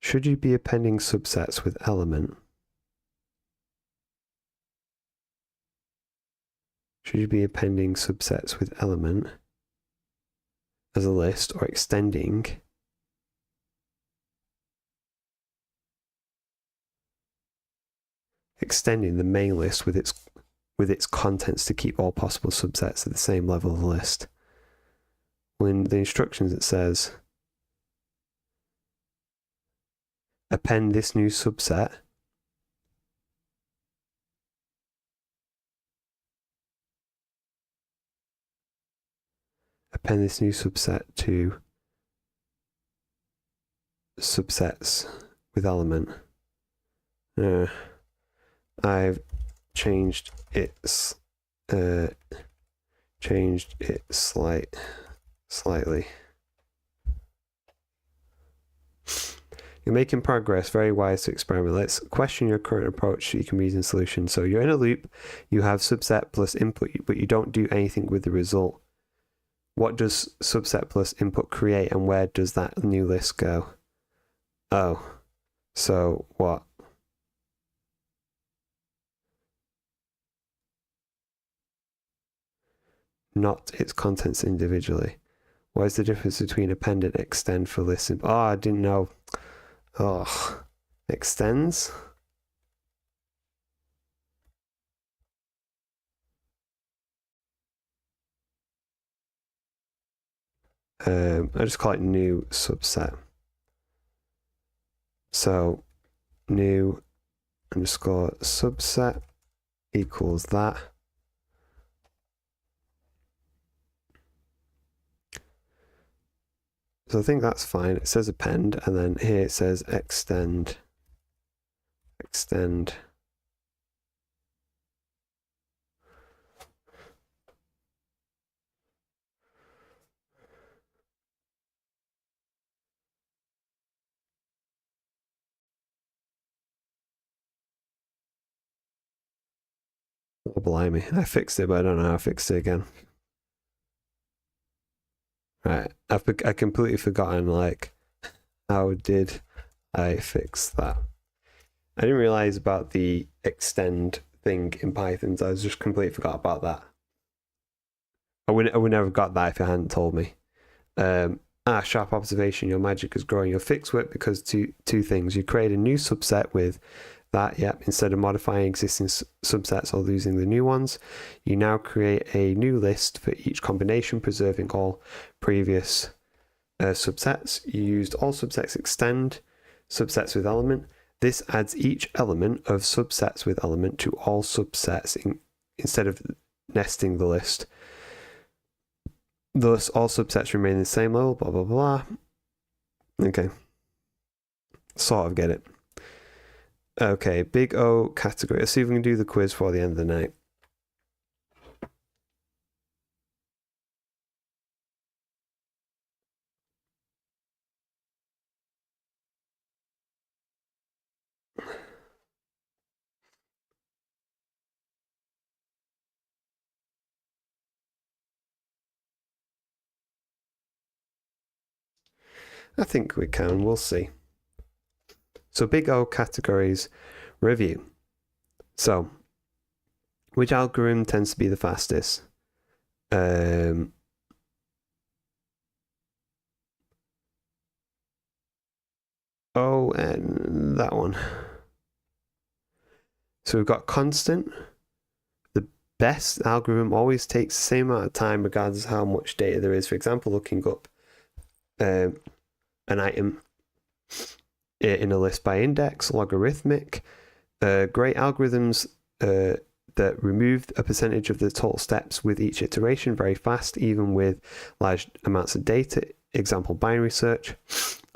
Should you be appending subsets with element? Should you be appending subsets with element as a list or extending the main list with its contents to keep all possible subsets at the same level of the list? When the instructions it says append this new subset to subsets with element. I've changed it slightly. You're making progress, very wise to experiment. Let's question your current approach so you can reason solution. So you're in a loop, you have subset plus input, but you don't do anything with the result. What does subset plus input create, and where does that new list go? Oh, so what? Not its contents individually. What is the difference between append and extend for list? Oh, I didn't know. Oh, extends? I just call it new subset. So new underscore subset equals that. So I think that's fine. It says append, and then here it says extend. Oh, blimey. I fixed it, but I don't know how I fixed it again. Right. I completely forgotten, like, how did I fix that? I didn't realize about the extend thing in Python, so I just completely forgot about that. I would never have got that if you hadn't told me. Sharp observation, your magic is growing. You'll fix it because two things. You create a new subset with that, instead of modifying existing subsets or losing the new ones, you now create a new list for each combination, preserving all previous subsets. You used all subsets extend, subsets with element. This adds each element of subsets with element to all subsets instead of nesting the list. Thus, all subsets remain the same level, blah, blah, blah. Okay. Sort of get it. Okay, big O category. Let's see if we can do the quiz for the end of the night. I think we can. We'll see. So big O categories review. So, which algorithm tends to be the fastest? And that one. So we've got constant. The best algorithm always takes the same amount of time regardless of how much data there is. For example, looking up an item in a list by index, logarithmic. Great algorithms that remove a percentage of the total steps with each iteration very fast, even with large amounts of data. Example, binary search.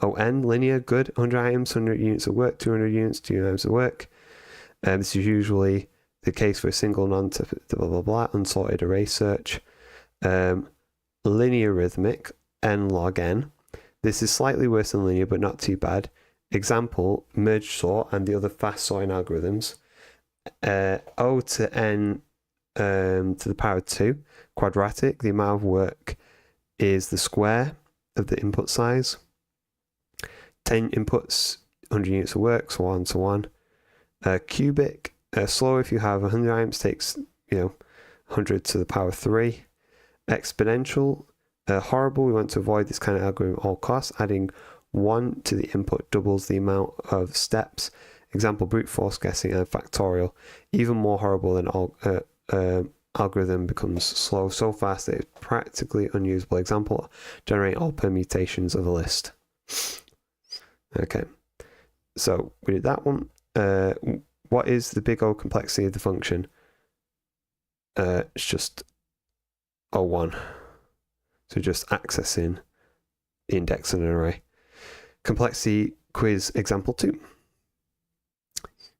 ON, linear, good, 100 items, 100 units of work, 200 units, 2 items of work. This is usually the case for a single blah, blah, blah, unsorted array search. Linear rhythmic, n log n. This is slightly worse than linear, but not too bad. Example, merge sort and the other fast sorting algorithms. O to n to the power of 2. Quadratic, the amount of work is the square of the input size. 10 inputs, 100 units of work, so on, so on. Cubic, slow if you have 100 items, takes 100 to the power of 3. Exponential, horrible. We want to avoid this kind of algorithm at all costs. Adding 1 to the input doubles the amount of steps. Example, brute force guessing and factorial. Even more horrible than algorithm becomes slow so fast that it's practically unusable. Example, generate all permutations of a list. Okay. So we did that one. What is the big O complexity of the function? It's just O1. So just accessing the index in an array. Complexity quiz example 2.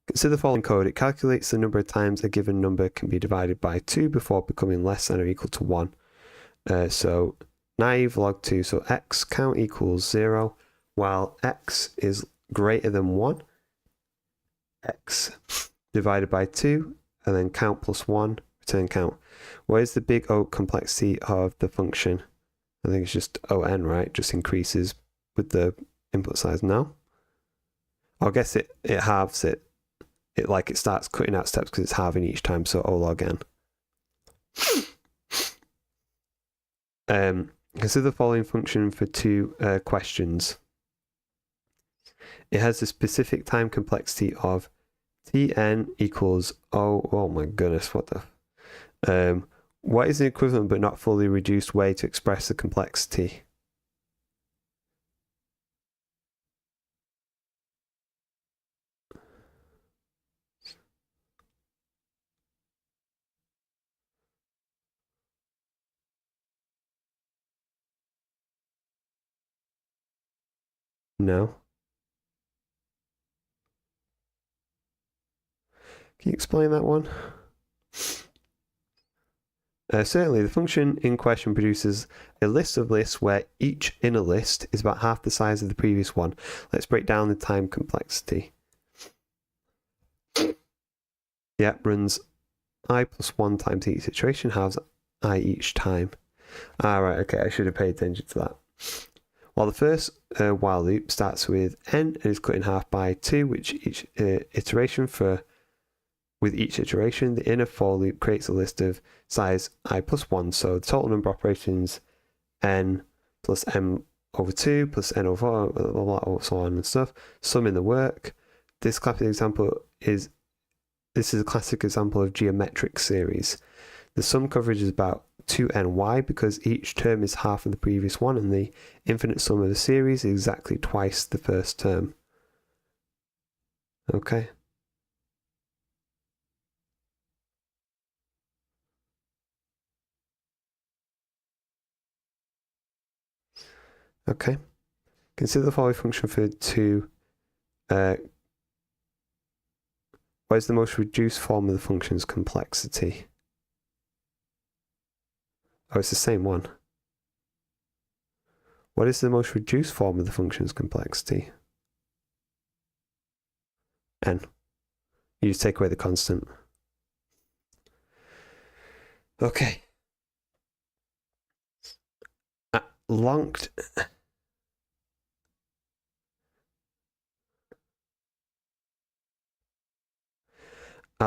Consider the following code. It calculates the number of times a given number can be divided by 2 before becoming less than or equal to 1. So naive log 2, so x count equals 0, while x is greater than 1. X divided by 2, and then count plus 1, return count. What is the big O complexity of the function? I think it's just on, right? Just increases with the input size. No? I'll guess it halves it. It starts cutting out steps because it's halving each time, so O log n. Consider the following function for 2 questions. It has a specific time complexity of Tn equals oh my goodness, what the what is the equivalent but not fully reduced way to express the complexity? No. Can you explain that one? Certainly, the function in question produces a list of lists where each inner list is about half the size of the previous one. Let's break down the time complexity. Yep, runs I plus 1 times each iteration, halves I each time. Right, okay, I should have paid attention to that. While the first while loop starts with n and is cut in half by 2, with each iteration, the inner for loop creates a list of size I plus 1. So the total number of operations n plus m over 2 plus n over blah, blah, blah, so on and stuff. Summing the work. This is a classic example of geometric series. The sum coverage is about 2ny because each term is half of the previous one, and the infinite sum of the series is exactly twice the first term. Okay. Okay. Consider the following function for 2. What is the most reduced form of the function's complexity? Oh, it's the same one. What is the most reduced form of the function's complexity? N. You just take away the constant. Okay.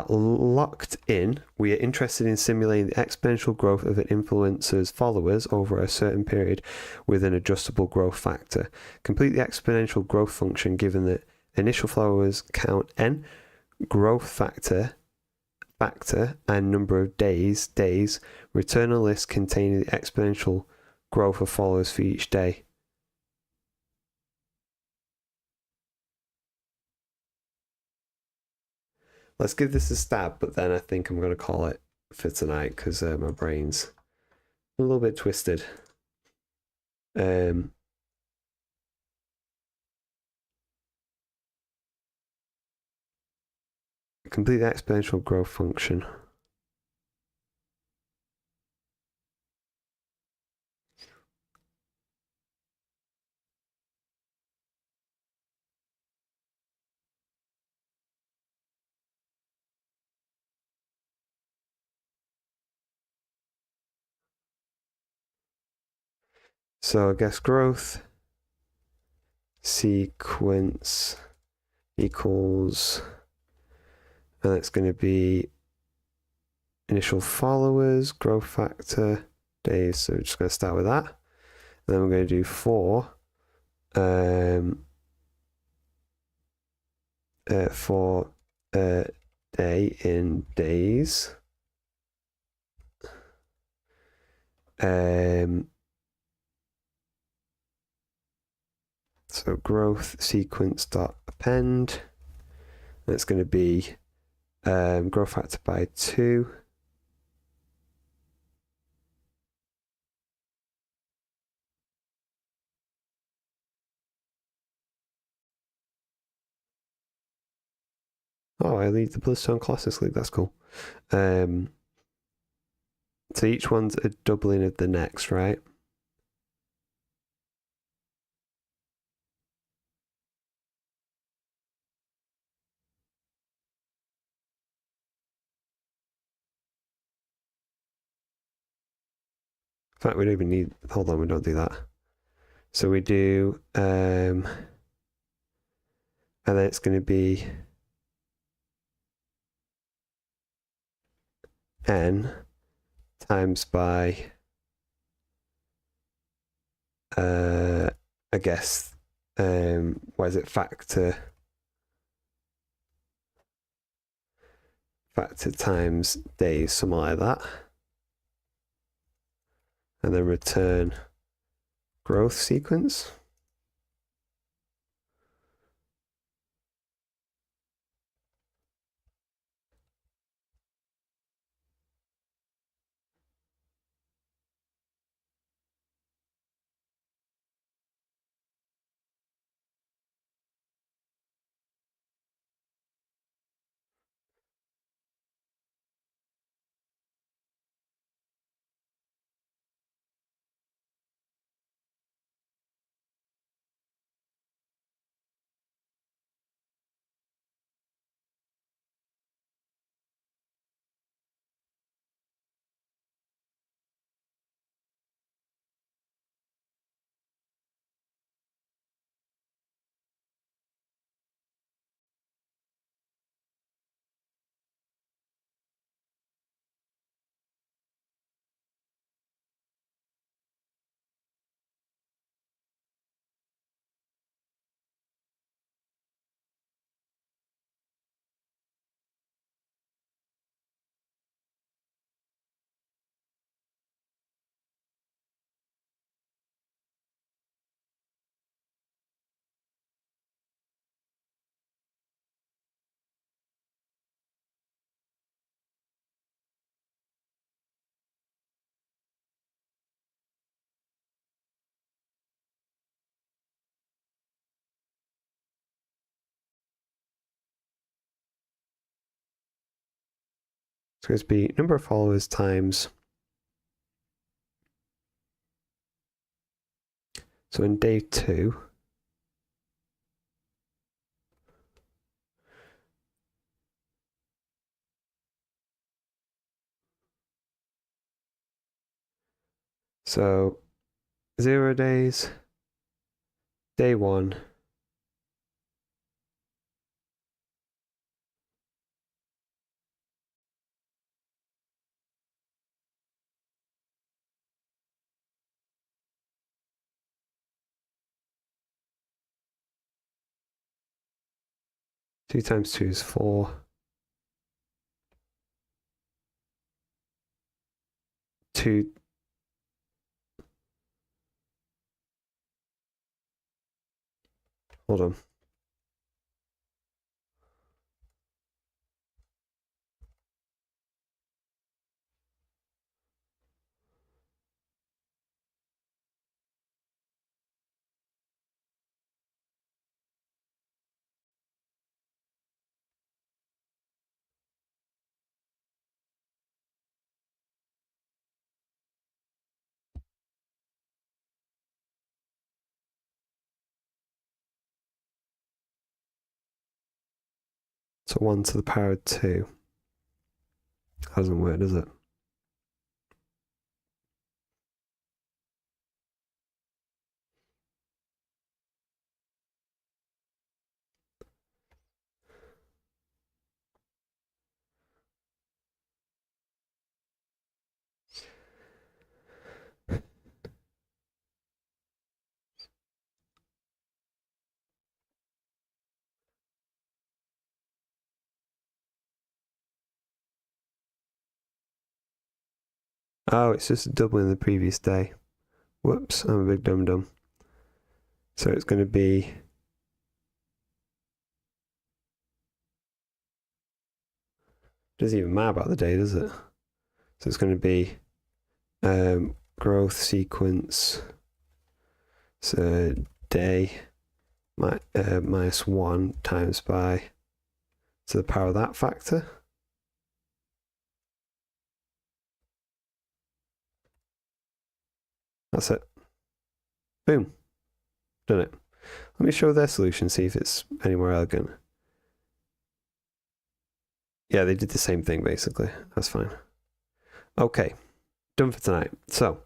Locked in, we are interested in simulating the exponential growth of an influencer's followers over a certain period with an adjustable growth factor. Complete the exponential growth function given the initial followers count n, growth factor, and number of days. Return a list containing the exponential growth of followers for each day. Let's give this a stab, but then I think I'm going to call it for tonight because my brain's a little bit twisted. Complete the exponential growth function. So I guess growth sequence equals, and it's going to be initial followers, growth factor, days. So we're just going to start with that. And then we're going to do for day in days. So So growth sequence dot append. That's going to be growth factor by 2. Oh, I lead the Bloodstone Classics League. That's cool. So each one's a doubling of the next, right? In fact, we don't even need. Hold on, we don't do that. So we do, and then it's going to be n times by, I guess, what is it? Factor times days, something like that, and then return growth sequence. So it's going to be number of followers times. So in day 2, so 0 days, day 1, two times 2 is 4. 2. Hold on. So 1 to the power of 2. Doesn't work, does it? Oh, it's just doubling the previous day. Whoops, I'm a big dum-dum. So it's going to be doesn't even matter about the day, does it? So it's going to be growth sequence. So day minus 1 times by to the power of that factor. That's it. Boom. Done it. Let me show their solution, see if it's any more elegant. Yeah, they did the same thing basically. That's fine. Okay, done for tonight. So,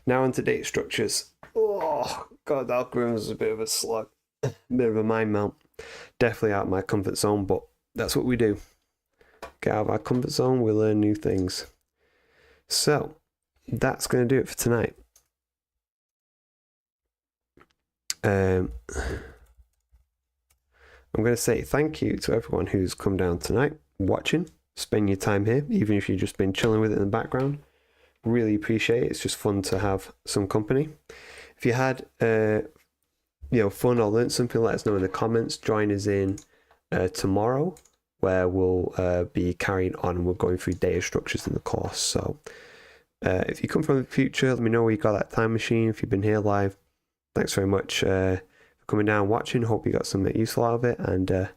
now onto data structures. Oh, God, the algorithm is a bit of a slug. A bit of a mind melt. Definitely out of my comfort zone, but that's what we do. Get out of our comfort zone, we learn new things. So, that's going to do it for tonight. I'm going to say thank you to everyone who's come down tonight, watching, spend your time here, even if you've just been chilling with it in the background. Really appreciate it. It's just fun to have some company. If you had fun or learned something, let us know in the comments. Join us in tomorrow, where we'll be carrying on and we're going through data structures in the course. So if you come from the future, let me know where you got that time machine. If you've been here live, thanks very much for coming down and watching. Hope you got something useful out of it, and